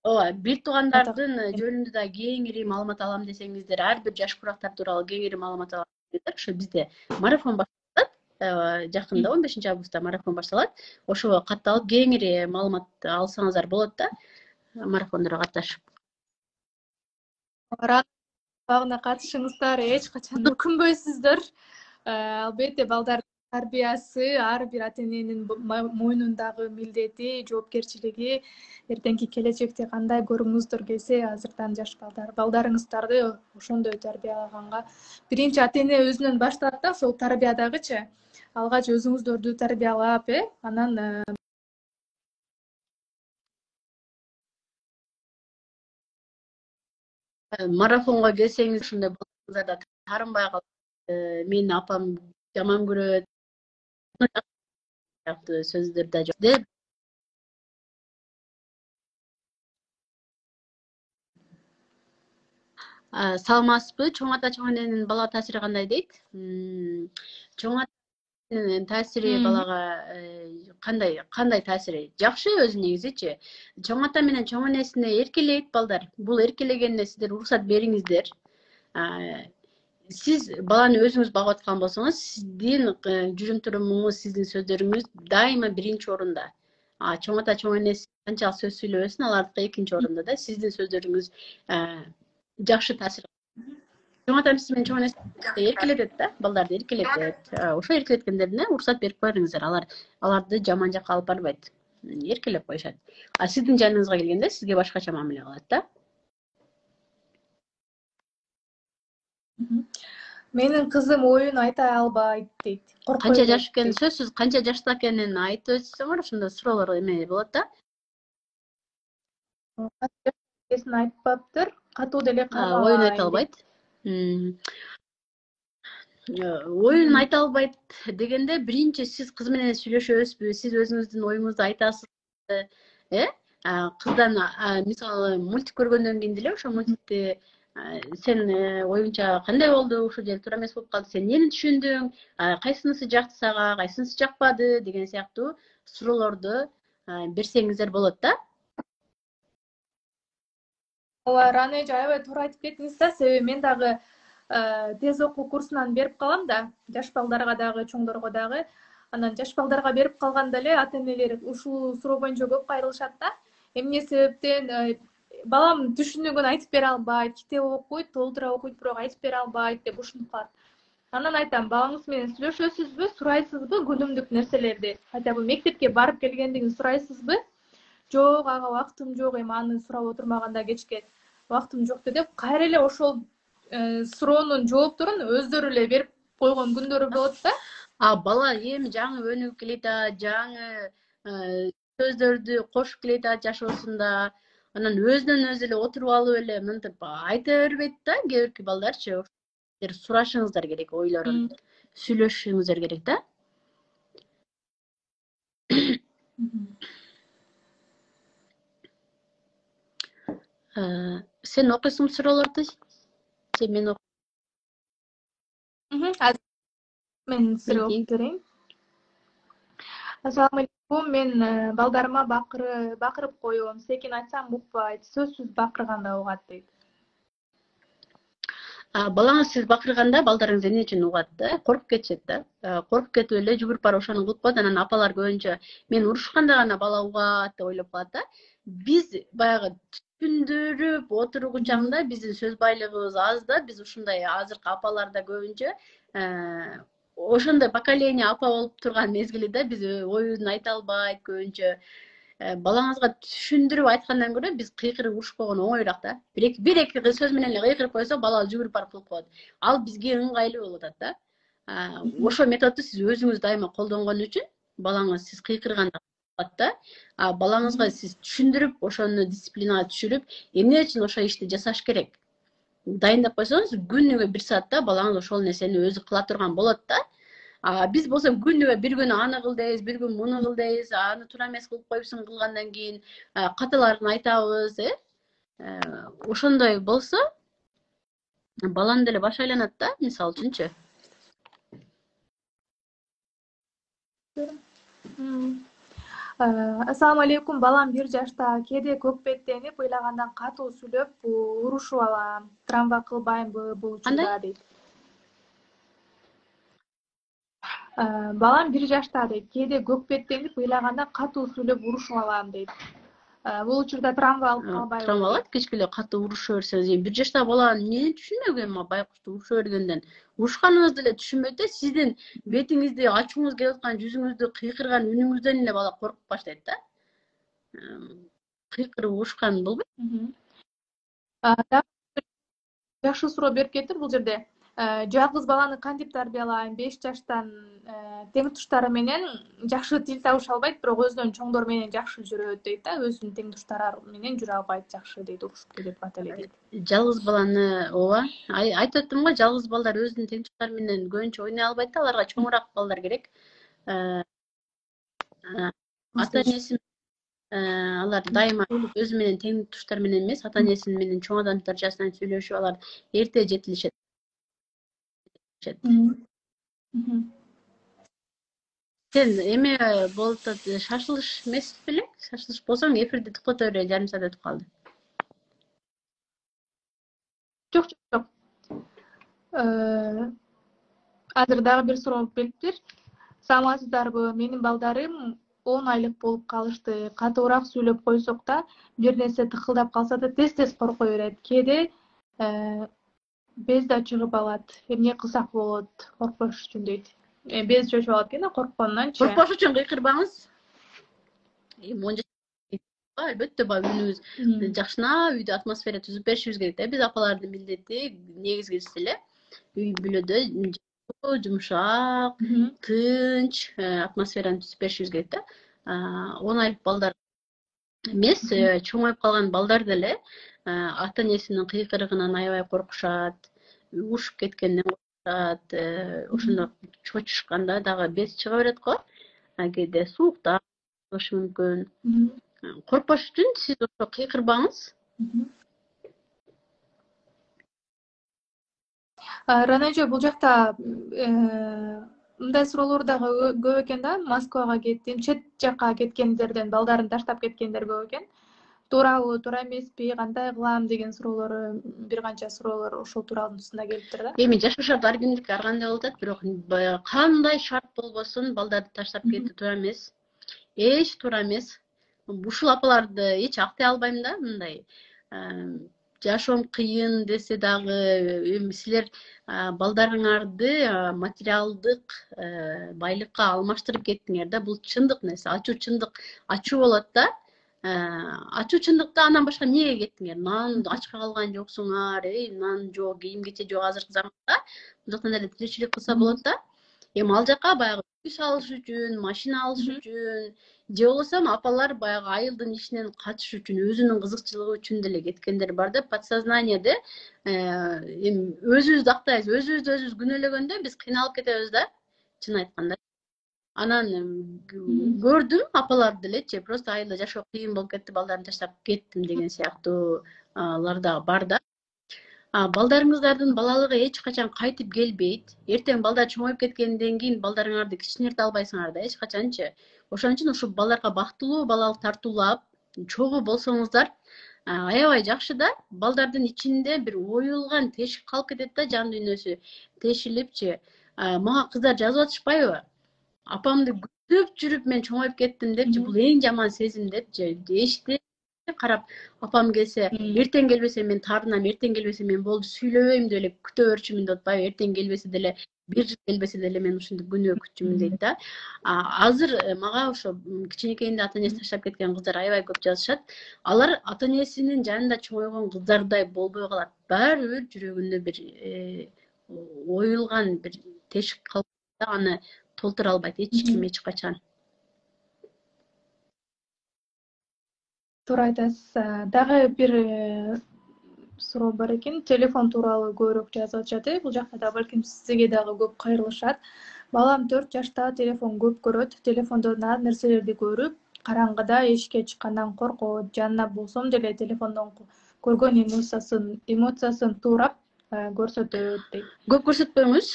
Ооба, бир туугандардын жөнүндө да кеңири маалымат алам десеңиздер, ар бир жаш курактар тууралуу кеңири маалымат алам десеңиздер, ошо бизде марафон башталат. Жакында 15-августта марафон башталат. Ошого катталып кеңири маалымат алсаңыздар болот да, марафондорго катнашып.
Багына катышыңыздар, эч качан өкүнбөйсүздөр. Албетте балдар тарбиясы ар бир ата-эненин мойнундагы милдети, жоопкерчилиги. Эртеңки келечекте кандай көрүңүздөр келсе, азырдан жаш балдарыңыздарды ошондой тарбиялаганга биринчи ата-эне өзүнөн башталат да, ошол тарбиядагычы. Алгач өзүңүздөрдү тарбиялап, анан
марафонго келсеңиз, ушундай балдарыңыздарда таарынбай калып, менин апам жаман көрөт сыяктуу сөздөр да жок. Саламатсызбы? Чоң ата, чоң эненин балага таасири кандай дейт? Чоң атанын таасири балага кандай таасири? Жакшы өзү негизичи. Чоң ата менен чоң энесине эркелейт балдар. Бул эркелегенине сиздер уруксат бериңиздер. Сиз баланы өзүңүз багып аткан болсоңуз, сиздин жүрүм-турумуңуз, сиздин сөздөрүңүз дайыма биринчи орунда. Чоң ата, чоң энеси канчалык сөз сүйлөбөсүн, алардыкы экинчи орунда да. Сиздин сөздөрүңүз жакшы таасир. Чоң ата менен чоң энеси эркелетет да, балдарды эркелетет. Ошо эркелеткендерине уруксат берип коюңуздар. Аларды жаман жакка алып барбайт. Эркелеп коюшат. Сиздин жаныңызга келгенде сизге башкача мамиле кылат да.
Менин кызым оюн айта албайт дейт.
Канча жаш экенин сөзсүз, канча жашта экенин айтып өтсөңөр, ошондо суроолор эме болот да.
Эсин айтпаптыр, катуу деле калбайт.
Оюн айта албайт. Оюн айта албайт дегенде, биринчи сиз кыз менен сүйлөшөбүзбү, сиз өзүңүздүн оюңузду айтасызбы? Кыздан мисалы мультик көргөндөн кийин деле ошо мультикти сен оюңча кандай болду, ушул жери туура эмес болуп калды, сен эмнени түшүндүң, кайсынысы жакты сага, кайсынысы жакпады деген сыяктуу суроолорду берсеңиздер болот да.
Ооба, Рано эже аябай туура айтып кеттиңиз да, себеби мен дагы тез окуу курсунан берип калам да, жаш балдарга дагы, чоңдорго дагы. Анан жаш балдарга берип калганда эле ата-энелер ушул суроо боюнча көп кайрылышат да. Эмне себептен балам түшүнүгүн айтып бере албайт, китеп окуйт, толтура окуйт, бирок айтып бере албайт деп ушинтип калат. Анан айтам, балаңыз менен сүйлөшөсүзбү, сурайсызбы күнүмдүк нерселерди? Хотя бы мектепке барып келгендигин сурайсызбы? Жок, ага убактым жок, эми аны сурап отурмаганда кечке убактым жок деп кайра эле ошол суроонун жоопторун өздөрү эле берип койгон күндөрү болот да.
Бала эми жаңы өнүгүп келет, жаңы сөздөрдү кошуп келет жашоосунда. Анан өзүнөн өзү эле отуруп алып эле мынтип айта бербейт да, кээ бирки балдарчы. Сурашыңыздар керек, ойлорун сүйлөшүңүздөр керек да. Сен окуйсуңбу суроолорду? Же мен
Азыр мен сиз окуп берейин. Ассаламу алейкум, мен балдарыма бакырып коем, секин айтсам укпайт, сөзсүз бакырганда угат дейт.
Балаңыз сиз бакырганда балдарыңыз эмне үчүн угат да? Коркуп кетишет да. Коркуп кетип эле жүгүрүп барып ошону кылып коет. Анан апалар көбүнчө мен урушканда гана бала угат деп ойлоп калат да. Биз баягы түшүндүрүп отурган чагында биздин сөз байлыгыбыз аз да. Биз ушундай азыркы апаларда көбүнчө ошондой поколение апа болуп турган мезгили да, биз оюн айта албайт көбүнчө. Балаңызга түшүндүрүп айткандан көрө биз кыйкырып урушуп койгон оңоюраак да. Бир эки сөз менен эле кыйкырып койсо, бала жүгүрүп барып кылып коет. Ал бизге ыңгайлуу болуп атат да. Ошол методду сиз өзүңүз дайыма колдонгон үчүн балаңыз сиз кыйкырганда кылат да. Балаңызга сиз түшүндүрүп, ошону дисциплинага түшүрүп, эмне үчүн ошол ишти жасаш керек? дайындап койсоңуз күнүгө 1 саатта балаңыз ошол нерсени өзү кыла турган болот да. Биз болсо күнүгө бир күн аны кыл дейбиз, бир күн муну кыл дейбиз, аны туура эмес кылып коюпсуң кылгандан кийин каталарын айтабыз, ошондой болсо баланын деле башы айланат да, мисалы үчүнчү.
Ассаламу алейкум. Балам 1 жашта. Кээде көкпеттенип, ыйлагандан катуу сүйлөп, урушуп алам. Травма кылбаймбы бул учурда дейт. Балам 1 жашта дейт. Кээде көкпеттенип, ыйлагандан катуу сүйлөп урушуп алам дейт. Бул учурда травма алып калбайбы?
Травма алат, кечке эле катуу уруша берсеңиз. 1 жаштагы бала эмнени түшүнбөк эми байкушту уруша бергенден. Урушканыңызды эле түшүнбөйт да, сиздин бетиңизди ачууңуз келип аткан, жүзүңүздү кыйкырган үнүңүздөн эле бала коркуп баштайт да. Кыйкырып урушкан болбойт.
Жакшы суроо берип кетип бул жерде. Жалгыз баланы кантип тарбиялайм? 5 жаштан тең туштары менен жакшы тил табыша албайт, бирок өзүнөн чоңдор менен жакшы жүрөт дейт да. Өзүнүн тең туштары менен жүрө албайт жакшы дейт, урушуп кетип ката эле дейт.
Жалгыз баланы ооба, айтып өттүм го, жалгыз балдар өзүнүн тең туштары менен көбүнчө ойной албайт да, аларга чоңураак балдар керек. Ата-энеси алар дайыма өзү менен тең туштар менен эмес, ата-энеси менен чоң адам даражасынан сүйлөшүп, алар эрте жетилишет. Сен эме болуп атат, шашылыш эмес белең? Шашылыш болсоң эфирди токтото бере, жарым саат өтүп калды.
Жок. Азыр дагы бир суроо келиптир. Саламатсыздарбы? Менин балдарым 10 айлык болуп калышты. Катуураак сүйлөп койсок да, бир нерсе тыкылдап калса да тез коркой берет. Кээде без да чыгып алат. Эмне кылсак болот коркпош үчүн дейт. Без чөчүп алат экен, коркконунанчы.
Коркпош үчүн кыйкырбаңыз. Албетте баягы үнүбүз жакшынап үйдө атмосфера түзүп беришибиз керек да. Биз апалардын милдети негизгиси эле үй бүлөдө жумшак, тынч атмосфераны түзүп беришибиз керек да. 10 айлык балдар эмес, чоңоюп калган балдар деле ата-энесинин кыйкырыгынан аябай коркушат, урушуп кеткенден коркушат, ошондо чочушканда дагы без чыга берет го. Кээде сууктап болушу мүмкүн. Коркпош үчүн сиз ошо кыйкырбаңыз.
Ранажо, бул жакта мындай суроолор дагы көп экен да. Москвага кеттим, чет жакка кеткендерден балдарын таштап кеткендер көп экен. Туурабы, туура эмеспи, кандай кылам деген суроолор, бир канча суроолор ошол тууралуусунда келиптир да.
Эми жашоо шарт ар кимдики ар кандай болуп атат, бирок кандай шарт болбосун балдарды таштап кетүү туура эмес. Эч туура эмес. Ушул апаларды эч актай албайм да, мындай. Жашоом кыйын десе дагы, эми силер балдарыңарды материалдык байлыкка алмаштырып кеттиңер да. Бул чындык нерсе, ачуу чындык. Ачуу болот да. Ачуу чындыкта андан башка эмнеге кеттиңер? Нан ачка калган жоксуңар, нан жок, кийим кече жок азыркы заманда. Бул жактан эле тиричилик кылса болот да. Эми ал жака баягы үй салыш үчүн, машина алыш үчүн, же болбосо апалар баягы айылдын ишинен качыш үчүн, өзүнүн кызыкчылыгы үчүн деле кеткендер бар да. Подсознаниеде эми өзүбүздү актайбыз, өзүбүздү күнөөлөгөндө биз кыйналып кетебиз да, чын айтканда. Анан көрдүм апаларды делечи, просто айылда жашоо кыйын болуп кетти, балдарын таштап кеттим деген сыяктуулар дагы бар да. Балдарыңыздардын балалыгы эч качан кайтып келбейт. Эртең балдар чоңоюп кеткенден кийин балдарыңарды кичинерте албайсыңар да, эч качанчы. Ошон үчүн ушул балдарга бактылуу балалык тартуулап, чогуу болсоңуздар аябай жакшы да. Балдардын ичинде бир оюлган тешик калып кетет да, жан дүйнөсү тешилипчи. Мага кыздар жазып атышпайбы? Апамды күтүп жүрүп мен чоңоюп кеттим депчи, бул эң жаман сезим депчи. Эшикте карап апам келсе, эртең келбесе мен таарынам, эртең келбесе мен болду сүйлөбөйм деп эле күтө берчүмүн деп атпайбы? Эртең келбесе деле, бир жыл келбесе деле мен ушинтип күнөө күтчүмүн дейт да. Азыр мага ошо кичинекейинде ата-энеси таштап кеткен кыздар аябай көп жазышат. Алар ата-энесинин жанында чоңойгон кыздардай болбой калат. Баары бир жүрөгүндө бир оюлган бир тешик калып, аны толтура албайт эч ким эч качан.
Туура айтасыз. Дагы бир суроо бар экен. Телефон тууралуу көбүрөөк жазып атышат. Бул жакта да балким сизге дагы көп кайрылышат. Балам 4 жашта телефон көп көрөт. Телефондон ар нерселерди көрүп, караңгыда эшикке чыккандан коркот. Жанына болсом деле телефондон көргөн эмоциясын туурап көрсөтөт дейт.
Көп көрсөтпөңүз.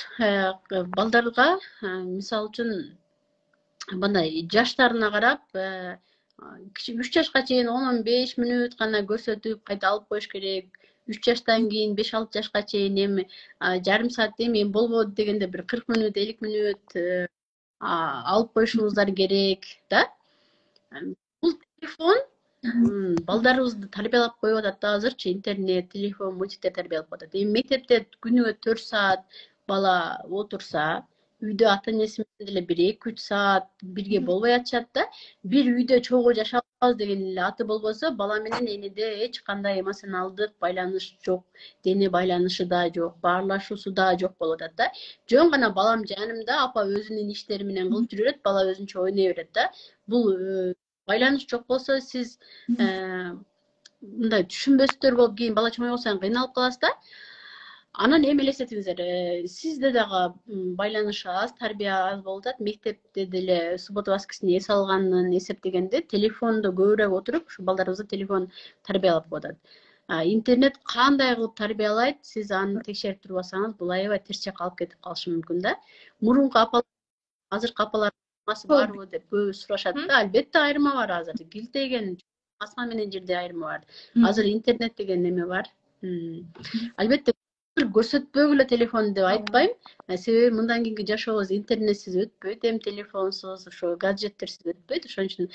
Балдарга мисалы үчүн мындай жаштарына карап 3 жашка чейин 10-15 мүнөт гана көрсөтүп кайта алып коюш керек. 3 жаштан кийин 5-6 жашка чейин эми жарым саат эми болбоду дегенде бир 40 мүнөт 50 мүнөт алып коюшуңуздар керек да. Бул телефон балдарыбызды тарбиялап коюп атат да азырчы. Интернет, телефон, мультиктер тарбиялап коюп атат. Эми мектепте күнүгө 4 саат бала отурса, үйдө ата энеси менен деле 1-2-3 саат бирге болбой атышат да. Бир үйдө чогуу жашап атабыз деген эле аты болбосо, бала менен энеде эч кандай эмоционалдык байланыш жок, дене байланышы да жок, баарлашуусу да жок болуп атат да. Жөн гана балам жанымда, апа өзүнүн иштери менен кылып жүрөт, бала өзүнчө ойной берет да. Бул байланыш жок болсо, сиз мындай түшүнбөстөр болуп кийин бала чоңойгон кыйналып каласыз да. Анан эми элестетиңиздер, сизде дагы байланыш аз, тарбия аз болуп атат. Мектепте деле суббота воскресенье эс алганын эсептегенде телефондо көбүрөөк отуруп, ушу балдарыбызды телефон тарбиялап коюп атат. Интернет кандай кылып тарбиялайт, сиз аны текшерип турбасаңыз, бул аябай терс жакка алып кетип калышы мүмкүн да. Мурунку апалар, азыркы апалар барбы деп көбү сурашат да. Албетте айырма бар азыр. Килтеген асман менен жерде айырма бар. Азыр интернет деген неме бар. Албетте көрсөтпөгүлө телефон деп айтпайм. Себеби мындан кийинки жашообуз интернетсиз өтпөйт, эми телефонсуз, ошо гаджеттерсиз өтпөйт. Ошон үчүн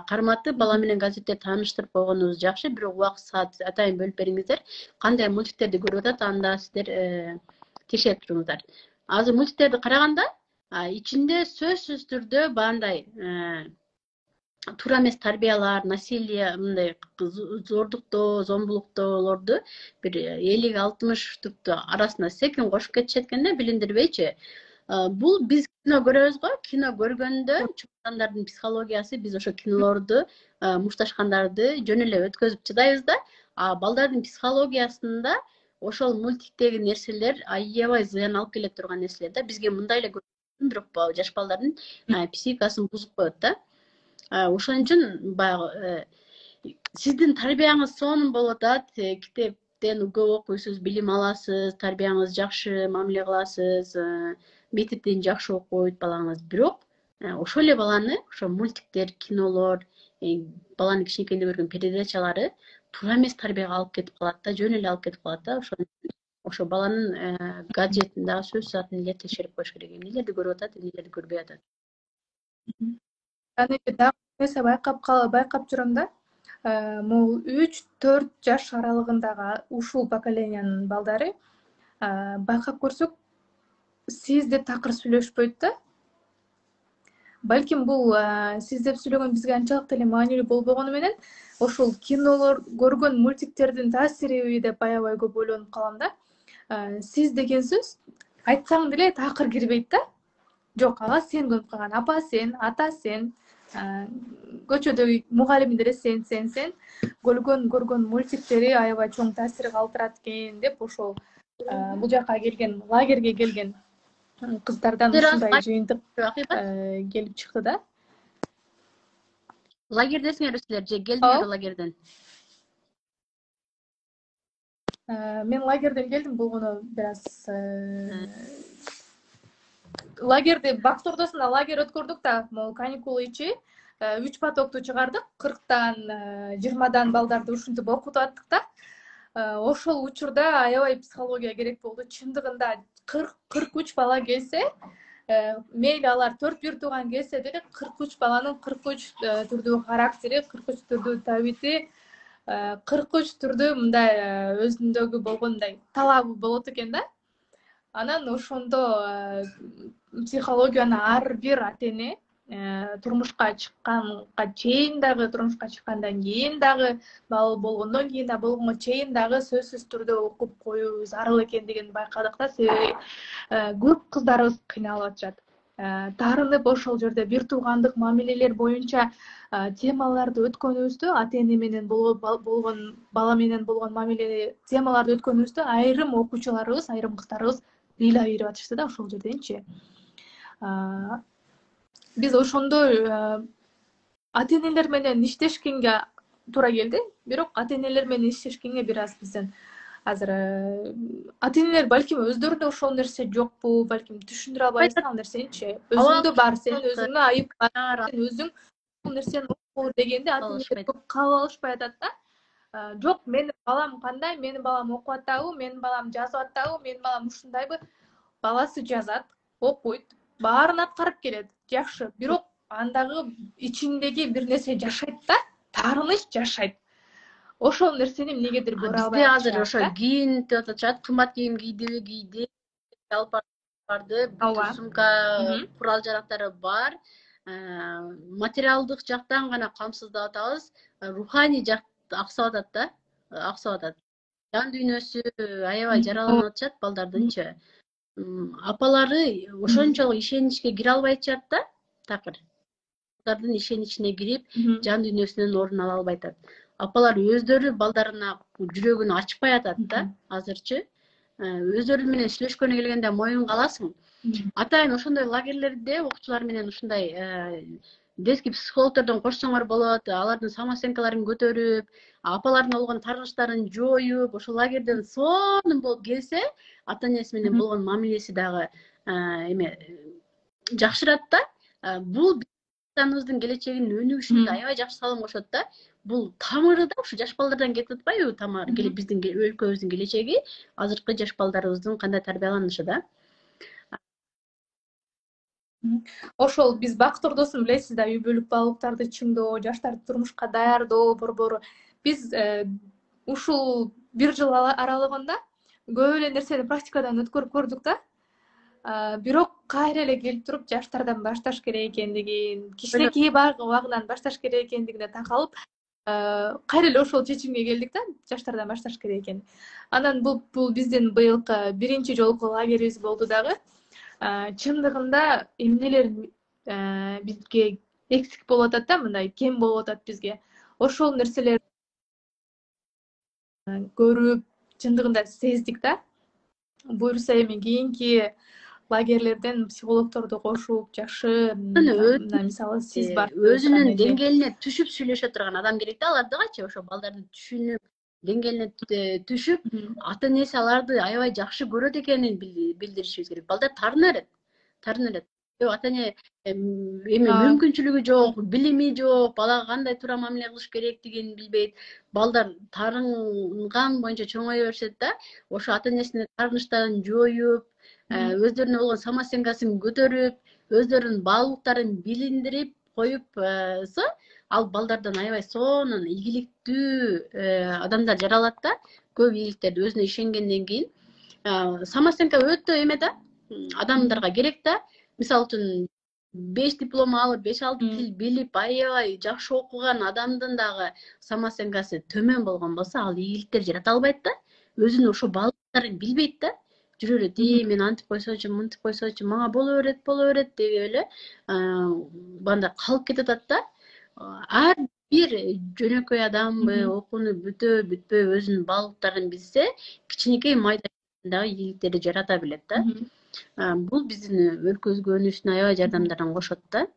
карматып бала менен гаджеттер тааныштырып койгонубуз жакшы. Бирок убакыт саат атайын бөлүп бериңиздер. Кандай мультиктерди көрүп атат, анда сиздер текшерип туруңуздар. Азыр мультиктерди караганда ичинде сөзсүз түрдө баандай туура эмес тарбиялар, насилие, мындай зордуктоо, зомбулуктоолорду бир 50-60 арасына секин кошуп кетишет экен да, билиндирбейчи. Бул биз кино көрөбүз го, кино көргөндө чоңдардын психологиясы, биз ошо кинолорду, мушташкандарды жөн эле өткөзүп чыдайбыз да. Балдардын психологиясында ошол мультиктеги нерселер аябай зыян алып келе турган нерселер да. Бизге мындай эле көрүнөт, бирок жаш балдардын психикасын бузуп коет да. Ошон үчүн баягы сиздин тарбияңыз сонун болуп атат. Китептен көп окуйсуз, билим аласыз, тарбияңыз жакшы, мамиле кыласыз, мектептен жакшы окуйт балаңыз. Бирок ошол эле баланы ошо мультиктер, кинолор, баланын кичинекейинде көргөн передачалары туура эмес тарбияга алып кетип калат да, жөн эле алып кетип калат да. Ошо баланын гаджетин дагы сөз саатын эле текшерип коюш керек. Эмнелерди көрүп атат, эмнелерди көрбөй атат.
Аны дагы нерсе байкап жүрөм да. Могул 3-4 жаш аралыгындагы ушул поколениянын балдары байкап көрсөк, сиз деп такыр сүйлөшпөйт да. Балким бул сиз деп сүйлөгөн бизге анчалык деле маанилүү болбогону менен, ошол кинолор көргөн мультиктердин таасириби деп аябай көп ойлонуп калам да. Сиз деген сөз айтсаң деле такыр кирбейт да. Жок, ага сен көрүп калган, апа сен, ата сен, көчөдөгү мугалим деле сен көргөн мультиктери аябай чоң таасир калтырат экен деп ошол бул жака келген, лагерге келген кыздардан ушундай жыйынтык келип чыкты да.
Лагердесиңерби силер же келдиңерби лагерден?
Мен лагерден келдим, болгону бир аз лагерде Бактордосунда лагерь өткөрдүк да, могу каникул ичи 3 потокту чыгардык, 40-дан 20-дан балдарды ушинтип окутуп аттык да. Ошол учурда аябай психология керек болду. Чындыгында 40-43 бала келсе, мейли алар 4 тууган келсе деле 43 баланын 43 түрдүү характери, 43 түрдүү табити, 43 түрдүү мындай өзүндөгү болгондой талабы болот экен да. Анан ошондо психологияны ар бир ата эне турмушка чыкканга чейин дагы, турмушка чыккандан кийин дагы, бала болгондон кийин да болгонго чейин дагы сөзсүз түрдө окуп коюу зарыл экендигин байкадык да. Себеби көп кыздарыбыз кыйналып атышат. таарынып ошол жерде бир туугандык мамилелер боюнча темаларды өткөнүбүздө, ата эне менен болгон бала менен болгон мамиле темаларды өткөнүбүздө айрым окуучуларыбыз, айрым кыздарыбыз ыйлап ийрип атышты да ошол жерденчи. Биз ошондой ата энелер менен иштешкенге туура келди, бирок ата энелер менен иштешкенге бир аз бизден азыр ата энелер балким өздөрүндө ошол нерсе жокпу, балким түшүндүрө албайбыз ал нерсеничи. Өзүңдө бар, сенин өзүңө айып бар, сен өзүң бул нерсени оку дегенде ата энелер көп кабыл алышпай атат да. Жок, менин балам кандай, менин балам окуп атабы, менин балам жазып атабы, менин балам ушундайбы. Баласы жазат, окуйт, баарын аткарып келет, жакшы. Бирок андагы ичиндеги бир нерсе жашайт да, таарыныч жашайт. Ошол нерсени эмнегедир көрө албай
атышат. Бизде азыр ошо кийин деп атышат, кымбат кийим кийдиби, кийди, алып барды, бүтүн сумка, курал жарактары бар. Материалдык жактан гана камсыздап атабыз, руханий жак аксап атат да, аксап атат. Жан дүйнөсү аябай жараланып атышат балдардынчы. Апалары ошончолук ишеничке кире албайчат да, такыр. Балдардын ишеничине кирип, жан дүйнөсүнөн орун ала албай атат. Апалар өздөрү балдарына жүрөгүн ачпай атат да, азырчы. Өздөрү менен сүйлөшкөнү келгенде моюнга аласың. Атайын ошондой лагерлерде окуучулар менен ушундай детский психологдордон кошсоңор болот, алардын самооценкаларын көтөрүп, апалардын болгон таарынычтарын жоюп, ошол лагерден сонун болуп келсе, ата энеси менен болгон мамилеси дагы жакшырат да. Бул биздин келечегинин өнүгүшүнө аябай жакшы салым кошот да. Бул тамыры да ушу жаш балдардан кетип атпайбы? Тамыр биздин өлкөбүздүн келечеги, азыркы жаш балдарыбыздын кандай тарбияланышы да.
Ошол биз бактырдосун билесиз да, үй бүлүк баалуулуктарды чыңдоо, жаштарды турмушка даярдоо борбору. Биз ушул бир жыл аралыгында көп эле нерсени практикадан өткөрүп көрдүк да. Бирок кайра эле келип туруп жаштардан башташ керек экендигин, кичинекей убагынан башташ керек экендигине такалып, кайра эле ошол чечимге келдик да, жаштардан башташ керек экен. Анан бул биздин быйылкы биринчи жолку лагерибиз болду дагы. Чындыгында эмнелер бизге эксик болуп атат да, мындай кем болуп атат бизге. Ошол нерселер көрүп, чындыгында сездик да. Буюрса эми кийинки лагерлерден психологдорду кошуп, жакшы, мисалы сиз бар
өзүнүн деңгээлине түшүп сүйлөшө турган адам керек да алардыгачы, ошо балдарды түшүнүп, деңгээлине түшүп, ата энеси аларды аябай жакшы көрөт экенин билдиришибиз керек. Балдар тарынып элет. Ата эне эми мүмкүнчүлүгү жок, билими жок, балага кандай туура мамиле кылыш керектигин билбейт. Балдар тарынган боюнча чоңое беришет да, ошо ата энесине тарынычтарын жоюп, өздөрүнө болгон самооценкасын көтөрүп, өздөрүнүн баалуулуктарын билиндирип коюпса, ал балдардан аябай сонун ийгиликтүү адамдар жаралат да. Көп ийгиликтерди өзүнө ишенгенден кийин самооценка өтө эме да, адамдарга керек да. Мисалы үчүн 5 диплом алып, 5-6 тил билип, аябай жакшы окуган адамдын дагы самооценкасы төмөн болгон болсо, ал ийгиликтер жарата албайт да. Өзүнүн ошо баалуулуктарын билбейт да. Жүрө берет, мен антип койсочу, мынтип койсочу, мага боло берет деп эле банда калып кетип атат да. Ар бир жөнөкөй адамбы, окууну бүтпөй өзүнүн баалуулуктарын билсе, кичинекей майда дагы ийгиликтерди жарата билет да. Бул биздин өлкөбүзгө өнүгүшүнө аябай жардамдарын кошот да.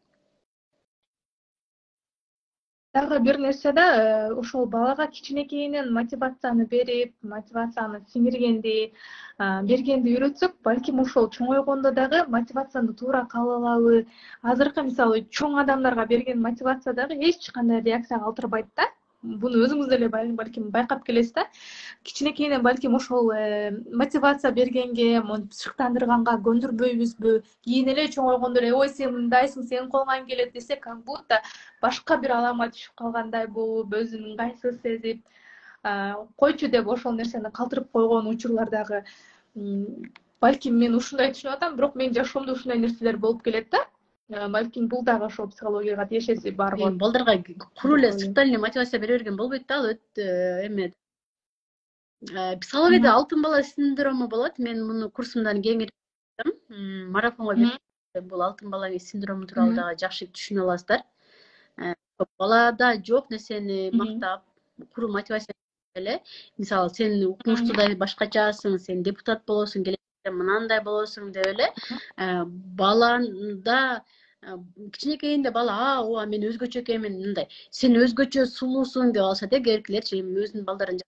Дагы бир нерсе да, ошол балага кичинекейинен мотивацияны берип, мотивацияны сиңиргенди, бергенди үйрөтсөк, балким ошол чоңойгондо дагы мотивацияны туура кабыл алабы. Азыркы мисалы чоң адамдарга берген мотивация дагы эч кандай реакция калтырбайт да. Буну өзүңүз деле балким байкап келесиз да. Кичинекейинен балким ошол мотивация бергенге, шыктандырганга көндүрбөйбүзбү? Кийин эле чоңойгондо эле, ой сен мындайсың, сенин колуңан келет десе, как будто башка бир алама түшүп калгандай болуп, өзүн ыңгайсыз сезип, койчу деп ошол нерсени калтырып койгон учурлар дагы. Балким мен ушундай түшүнүп атам, бирок менин жашоомдо ушундай нерселер болуп келет да. Балким бул дагы ошол психологияга тиешеси бар го.
Балдарга куру эле сырттан эле мотивация бере берген болбойт да, ал эме. Психологияда алтын бала синдрому болот. Мен муну курсумдан кеңири марафонго бул алтын бала синдрому тууралуу дагы жакшы түшүнө аласыздар. Балада жок нерсени мактап, куру мотивация эле. Мисалы, сен укмуштуудай башкачасың, сен депутат болосуң, келечекте мынандай болосуң деп эле баланда кичинекейинде бала ооба мен өзгөчө экенмин, мындай сен өзгөчө сулуусуң деп алса да кээбиркилерчи өзүнүн балдарын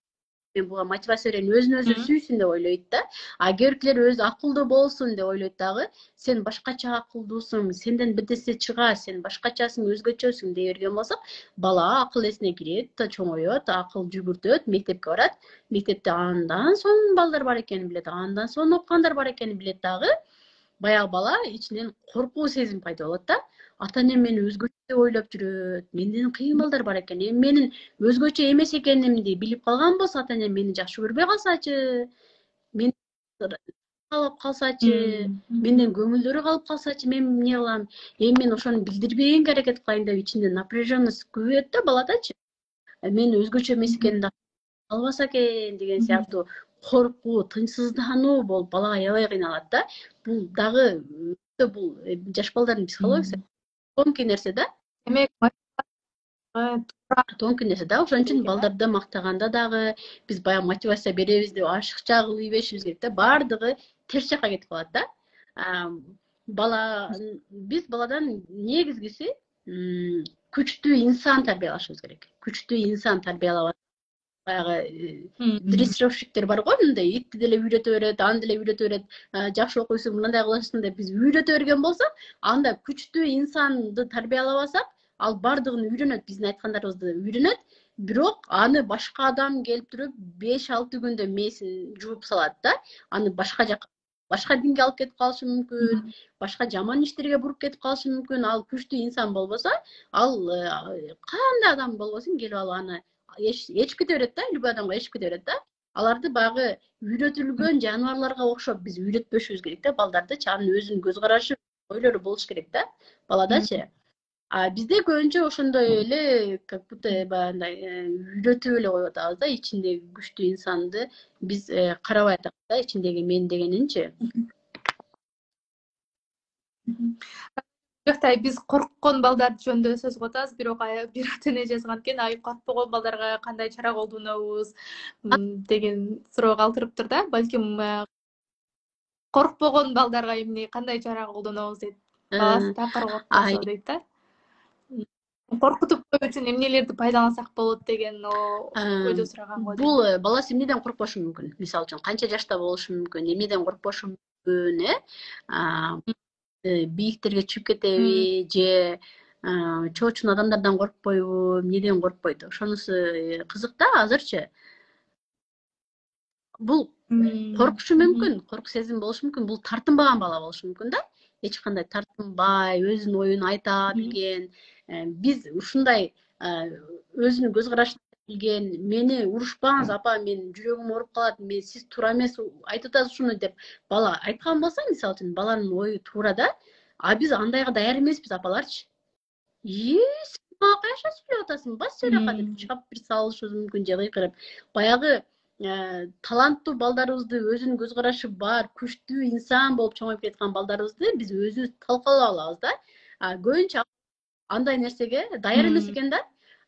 мен буга мотивация берейин, өзүн өзү сүйсүн деп ойлойт да. Кээбиркилер өзү акылдуу болсун деп ойлойт дагы. Сен башкача акылдуусуң, сенден бир нерсе чыгар, сен башкачасың, өзгөчөсүң дей берген болсок, бала акыл эсине кирет, чоңоет, акыл жүгүртөт, мектепке барат. Мектепте андан сонун балдар бар экенин билет, андан сонун окугандар бар экенин билет дагы. Баягы бала ичинен коркуу сезим пайда болот да. Ата энем мени өзгөчө деп ойлоп жүрөт, менден кыйын балдар бар экен, эми менин өзгөчө эмес экенимди билип калган болсо, ата энем мени жакшы көрбөй калсачы, мен калып калсачы, менден көңүлдөрү калып калсачы, мен эмне кылам? Эми мен ошону билдирбегенге аракет кылайын деп ичинде напряженность көбөйөт да баладачы. Мен өзгөчө эмес экенимди албаса экен деген сыяктуу коркуу, тынчсыздануу болуп балага аябай кыйналат да. Бул дагы бул жаш балдардын психологиясы тонкий нерсе да.
Демек,
Тонкий нерсе да. Ошон үчүн балдарды мактаганда дагы биз баягы мотивация беребиз деп ашыкча кылып ийбешибиз керек да. Баардыгы терс жакка кетип калат да. Биз баладан негизгиси күчтүү инсан тарбиялашыбыз керек. Күчтүү инсан тарбиялап баягы дрессировщиктер бар го, мындай итти деле үйрөтө берет, аны деле үйрөтө берет, жакшы окуйсуң, мындай кыласың деп биз үйрөтө берген болсок, анда күчтүү инсанды тарбиялабасак, ал бардыгын үйрөнөт, биздин айткандарыбызды үйрөнөт, бирок аны башка адам келип туруп 5-6 күндө мээсин жууп салат да. Аны башка жакка, башка динге алып кетип калышы мүмкүн, башка жаман иштерге буруп кетип калышы мүмкүн. Ал күчтүү инсан болбосо, ал кандай адам болбосун келип алып аны ээчип кете берет да, любой адамга ээчип кете берет да. Аларды багы үйрөтүлгөн жаныбарларга окшоп биз үйрөтпөшүбүз керек да балдардычы. Анын өзүнүн көз карашы, ойлору болуш керек да баладачы. Бизде көбүнчө ошондой эле как будто баягындай үйрөтүп эле коюп атабыз да, ичиндеги күчтүү инсанды биз карабай атабыз да, ичиндеги мен дегенинчи.
Жоктай, биз корккон балдар жөнүндө сөз кылып атабыз, бирок бир ата эне жазган экен, коркпогон балдарга кандай чара колдонобуз деген суроо калтырыптыр да. Балким коркпогон балдарга эмне, кандай чара колдонобуз дейт. Баласы такыр коркпосо дейт да. Коркутуп коюу үчүн эмнелерди пайдалансак болот деген ойдо сураган го.
Бул баласы эмнеден коркпошу мүмкүн? Мисалы үчүн канча жашта болушу мүмкүн, эмнеден коркпошу мүмкүн, бийиктерге чыгып кетеби же чоочун адамдардан коркпойбу, эмнеден коркпойт? Ошонусу кызык да азырчы. Бул коркушу мүмкүн, корку сезим болушу мүмкүн, бул тартынбаган бала болушу мүмкүн да. Эч кандай тартынбай, өзүнүн оюн айта билген, биз ушундай өзүнүн көз карашын билген, мени урушпаңыз апа, мен жүрөгүм ооруп калат, мен сиз туура эмес айтып атасыз ушуну деп бала айткан болсо, мисалы үчүн баланын ою туура да, биз андайга даяр эмеспиз апаларчы. Сен мага каяка сүйлөп атасың, бас жака деп чап бир салышыбыз мүмкүн же кыйкырып. Баягы таланттуу балдарыбызды, өзүнүн көз карашы бар, күчтүү инсан болуп чоңоюп кеткан балдарыбызды биз өзүбүз талкалап алабыз да. Көбүнчө андай нерсеге даяр эмес экен да.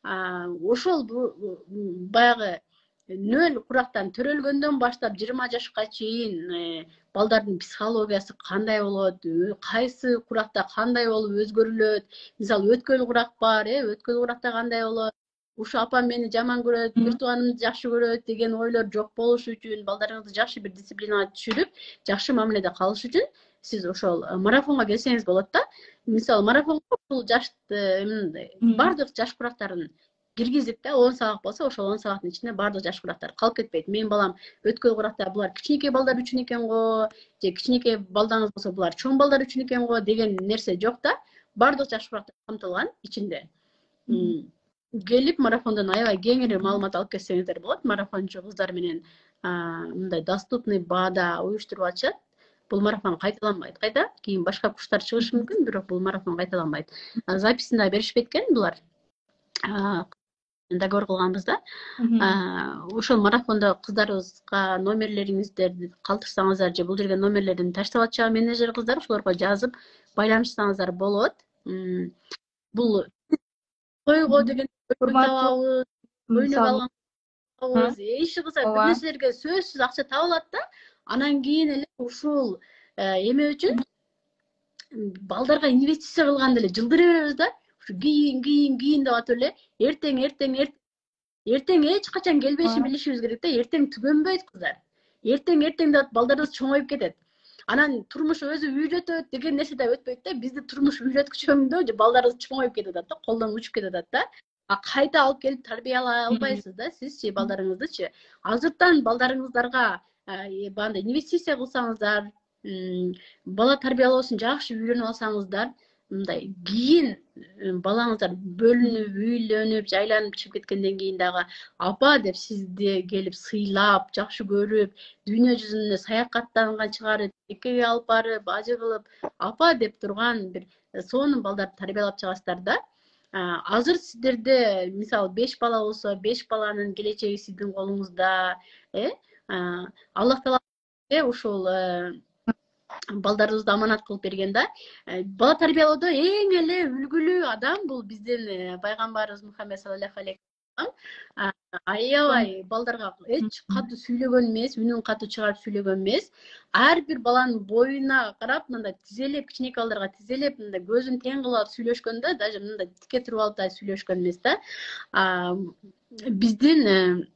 Ошол баягы 0 курактан төрөлгөндөн баштап 20 жашка чейин балдардын психологиясы кандай болот, кайсы куракта кандай болуп өзгөрүлөт. Мисалы, өткөл курак бар, өткөл куракта кандай болот, ушу апам мени жаман көрөт, бир тууганымды жакшы көрөт деген ойлор жок болуш үчүн, балдарыңызды жакшы бир дисциплинага түшүрүп, жакшы мамиледе калыш үчүн сиз ошол марафонго келсеңиз болот да. Мисалы, марафонго бул жашты бардык жаш курактарын киргизип да, 10 сабак болсо, ошол 10 сабактын ичинде бардык жаш курактар калып кетпейт. Менин балам өткөл куракта булар кичинекей балдар үчүн экен го, же кичинекей балдаңыз болсо булар чоң балдар үчүн экен го деген нерсе жок да. Бардык жаш курактар камтылган ичинде. Келип марафондон аябай кеңири маалымат алып кетсеңиздер болот. Марафончу кыздар менен мындай доступный баада уюштуруп атышат. Бул марафон кайталанбайт. Кайда? Кийин башка куштар чыгышы мүмкүн, бирок бул марафон кайталанбайт. Записин да беришпейт экен булар. Договор кылганбызда. Ошол марафондо кыздарыбызга номерлериңиздерди калтырсаңыздар же бул жерге номерлерин таштап атышат менеджер кыздар, ошолорго жазып байланышсаңыздар болот. Бул тойго деген табабыз, көйнөк алган табабыз, иши кылса бир нерселерге сөзсүз акча таап алат да, анан кийин эле ушул эме үчүн балдарга инвестиция кылганда эле жылдыра беребиз да. Ушу кийин деп атып эле эртең эч качан келбешин билишибиз керек да. Эртең түгөнбөйт кыздар. Эртең деп балдарыбыз чоңоюп кетет. Анан турмуш өзү үйрөтөт деген нерсе да өтпөйт да. Бизди турмуш үйрөткүчөмдө балдарыбыз чоңоюп кетип атат да, колдон учуп кетип атат да. Кайта алып келип тарбиялай албайсыз да сизчи балдарыңыздычы. Азыртан балдарыңыздарга банда инвестиция кылсаңыздар, бала тарбиялоосун жакшы үйрөнүп алсаңыздар, мындай кийин балаңыздар бөлүнүп, үйлөнүп, жайланып чыгып кеткенден кийин дагы апа деп сизди келип сыйлап, жакшы көрүп, дүйнө жүзүнө саякаттанга чыгарып, экеге алып барып, ажы кылып, апа деп турган бир сонун балдарды тарбиялап чыгасыздар да. Азыр сиздерде мисалы 5 бала болсо, 5 баланын келечеги сиздин колуңузда, Аллах таала ушул балдарыбызды аманат кылып берген да. Бала тарбиялоодо эң эле үлгүлүү адам бул биздин пайгамбарыбыз Мухаммед саллаллаху алейхи ва саллям. Аябай балдарга эч катуу сүйлөгөн эмес, үнүн катуу чыгарып сүйлөгөн эмес. Ар бир баланын боюна карап, мындай тизелеп, кичинекей балдарга тизелеп, мындай көзүн тең кылып алып сүйлөшкөндө, даже мындай тике туруп алып да сүйлөшкөн эмес да. Биздин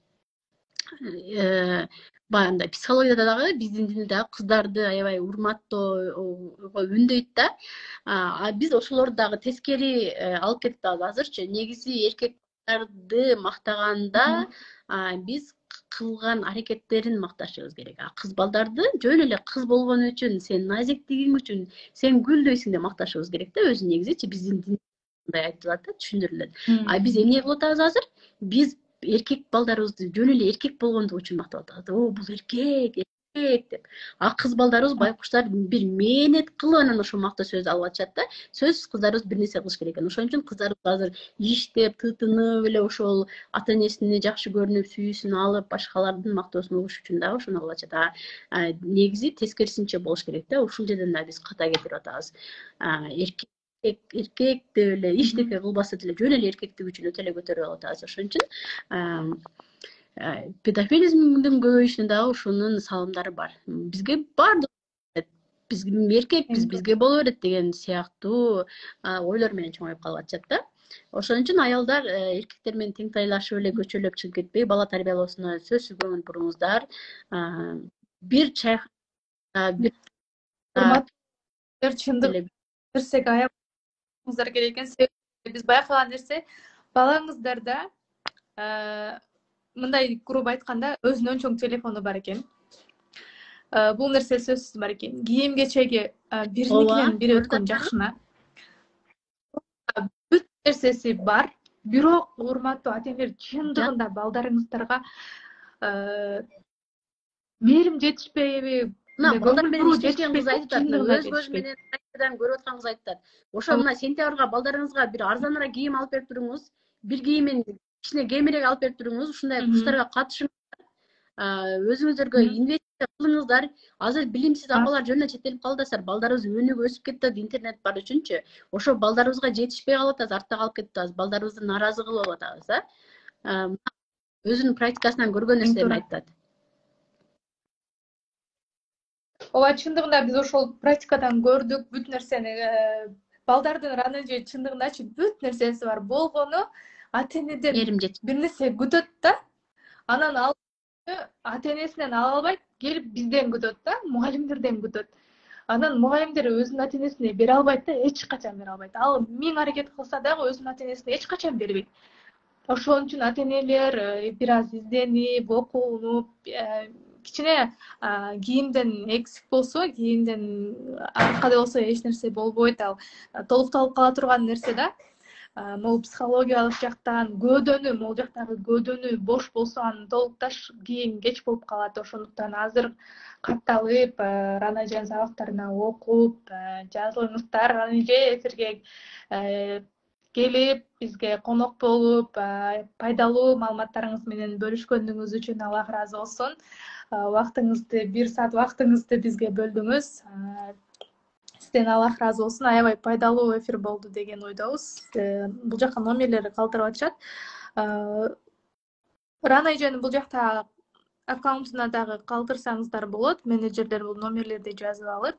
баягындай психологияда дагы, биздин динде дагы кыздарды аябай урматтоого үндөйт да. Биз ошолорду дагы тескери алып кетип атабыз азырчы. Негизи эркектарды мактаганда биз кылган аракеттерин макташыбыз керек. Кыз балдарды жөн эле кыз болгону үчүн, сен назиктигиң үчүн, сен гүлдөйсүң деп макташыбыз керек да. Өзү негизичи биздин динде мындай айтылат да, түшүндүрүлөт. Биз эмне кылып атабыз азыр? Биз эркек балдарыбызды жөн эле эркек болгондугу үчүн мактап атабыз. Бул эркек деп. Кыз балдарыбыз байкуштар бир мээнет кылып анан ошо макта сөз алып атышат да. Сөзсүз кыздарыбыз бир нерсе кылыш керек экен. Ошон үчүн кыздарыбыз азыр иштеп, тытынып эле ошол ата энесине жакшы көрүнүп, сүйүүсүн алып, башкалардын мактоосун угуш үчүн дагы ошону кылып атышат. Негизи тескерисинче болуш керек да. Ушул жерден да биз ката кетирип атабыз. Эркек деп эле эчтеке кылбаса деле жөн эле эркектик үчүн өтө эле көтөрүп алып атабыз. Ошон үчүн педофилизмдин көбөйүшүнө дагы ушунун салымдары бар. Бизге баардык биз эркекпиз, бизге боло берет деген сыяктуу ойлор менен чоңоюп калып атышат да. Ошон үчүн аялдар эркектер менен тең тайлашып эле көчөлөп чыгып кетпей, бала тарбиялоосуна сөзсүз көңүл буруңуздар. Бир чай бир
чындык нерсеге аябай керек экен. Биз байкаган нерсе, балаңыздарда мындай груб айтканда өзүнүн чоң телефону бар экен. Бул нерсе сөзсүз бар экен. Кийим кечеги биринен бири өткөн жакшына. Бүт нерсеси бар. Бирок урматтуу ата-энелер, чындыгында балдарыңыздарга берим жетишпейби?
Балдар менен иштешкен кыз айтат, өз көзү менен көрүп аткан кыз айтат. Ошо мына сентябрга балдарыңызга бир арзаныраак кийим алып берип туруңуз, бир кийимин кичине кемирээк алып берип туруңуз, ушундай курстарга катышыңыздар, өзүңүздөргө инвестиция кылыңыздар. Азыр билимсиз апалар жөн эле четтелип калдасыздар, балдарыбыз өнүгүп өсүп кетти, интернет бар үчүнчү. Ошо балдарыбызга жетишпей калып атабыз, артта калып кетип атабыз, балдарыбызды нааразы кылып атабыз, өзүнүн практикасынан көргөн нерселерин айтат.
Ооба, чындыгында биз ошол практикадан көрдүк бүт нерсени. Балдардын раны же чындыгындачы бүт нерсеси бар болгону ата-энеден бир нерсе күтөт да. Анан ал ата-энесинен ала албайт, келип бизден күтөт да, мугалимдерден күтөт. Анан мугалимдер өзүнүн ата-энесине бере албайт да, эч качан бере албайт. Ал 1000 аракет кылса дагы өзүнүн ата-энесине эч качан бербейт. Ошон үчүн ата-энелер бир аз изденип, окунуп, кичине кийимден эксик болсо, кийимден аркада болсо эч нерсе болбойт. Ал толукталып кала турган нерсе да. Могу психологиялык жактан көөдөнү, могу жактагы көөдөнү бош болсо анын толукташ кийин кеч болуп калат. Ошондуктан азыр катталып, Ранажан сабактарына окуп, жазылыңыздар. Ранаже эфирге келип, бизге конок болуп, пайдалуу маалыматтарыңыз менен бөлүшкөнүңүз үчүн Аллах ыраазы болсун. Вактыңызды, 1 саат вактыңызды бизге бөлдүңүз. сизден Аллах ыраазы болсун. Аябай пайдалуу эфир болду деген ойдобуз. Бул жака номерлерди калтырып атышат. Рана эжени бул жакта аккаунтуна дагы калтырсаңыздар болот. Менеджерлер бул номерлерди жазып алып,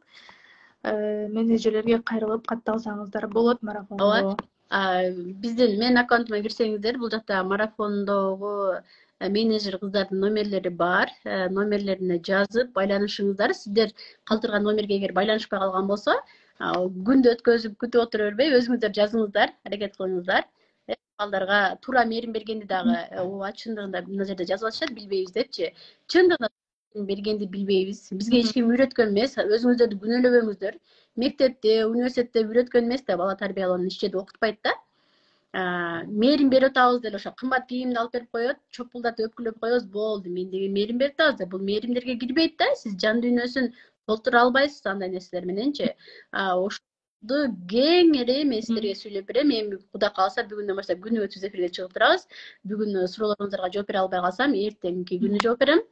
менеджерлерге кайрылып катталсаңыздар болот марафондо.
Биздин менин аккаунтума кирсеңиздер, бул жакта марафондогу менеджер кыздардын номерлери бар. Номерлерине жазып байланышыңыздар. Сиздер калтырган номерге эгер байланышпай калган болсо, күндү өткөзүп күтүп отура бербей, өзүңүздөр жазыңыздар, аракет кылыңыздар. Балдарга туура мээрим бергенди дагы ооба чындыгында мына жерде жазып атышат, билбейбиз депчи. Чындыгында бергенди билбейбиз. Бизге эч ким үйрөткөн эмес, өзүңүздөрдү күнөөлөбөңүздөр. Мектепте, университетте үйрөткөн эмес да, бала тарбиялоонун ичинде окутпайт да. Мээрим берип атабыз деле ошо кымбат кийимди алып берип коет, чопулдатып өпкүлөп коебуз, болду. Мен деген мээрим берип атабыз да. Бул мээримдерге кирбейт да. Сиз жан дүйнөсүн толтура албайсыз андай нерселер мененчи. Ошону кеңири мен сиздерге сүйлөп берем. Эми Кудай кааласа бүгүндөн баштап күнүгө түз эфирге чыгып турабыз. Бүгүн суроолоруңуздарга жооп бере албай калсам, эртеңки күнү жооп берем.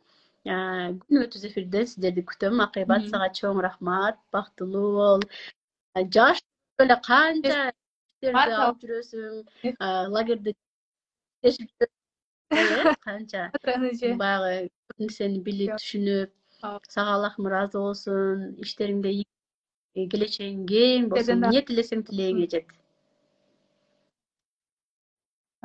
Күнүгө түз эфирде сиздерди күтөм. Акыйбат, сага чоң рахмат. Бактылуу бол. Жаш эле канча иштерди алып жүрөсүң, лагерде канча баягы көп нерсени билип, түшүнүп, сага Аллахым ыраазы болсун, иштериңде келечегиң кең болсун, эмне тилесең тилегиңе жет.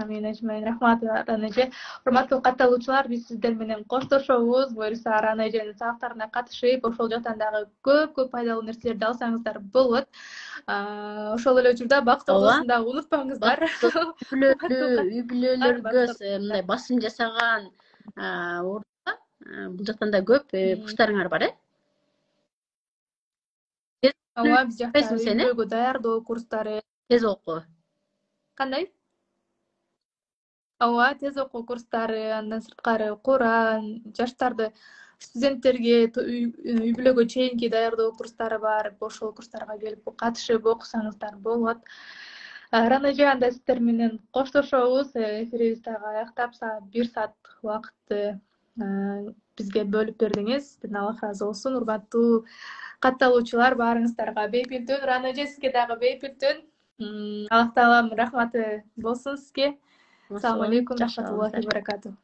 Амин ажмайын. Рахмат Рана эже. Урматтуу катталуучулар, биз сиздер менен коштошобуз. Буюрса Рана эженин сабактарына катышып, ошол жактан дагы көп пайдалуу нерселерди алсаңыздар болот. Ошол эле учурда бактылуу болуусун дагы унутпаңыздар.
Үй бүлөлөргө мындай басым жасаган орунда бул жактан да көп курстарыңар бар,
Ооба, биз жакта үй бүлөгө даярдоо курстары.
Тез окуу.
Кандай? Ооба, тез окуу курстары, андан сырткары Куран, жаштарды студенттерге үй бүлөгө чейинки даярдоо курстары бар. Ошол курстарга келип катышып окусаңыздар болот. Рана эже, анда сиздер менен коштошобуз. Эфирибизди дагы аяктап, 1 саат убакытты бизге бөлүп бердиңиз. Сизден Аллах ыраазы болсун. Урматтуу катталуучулар, баарыңыздарга бейпилтүн. Рана эже, сизге дагы бейпилтүн. Аллах таалам рахматы болсун сизге. Assalamu alaikum, rahmatullahi wa barakatuh.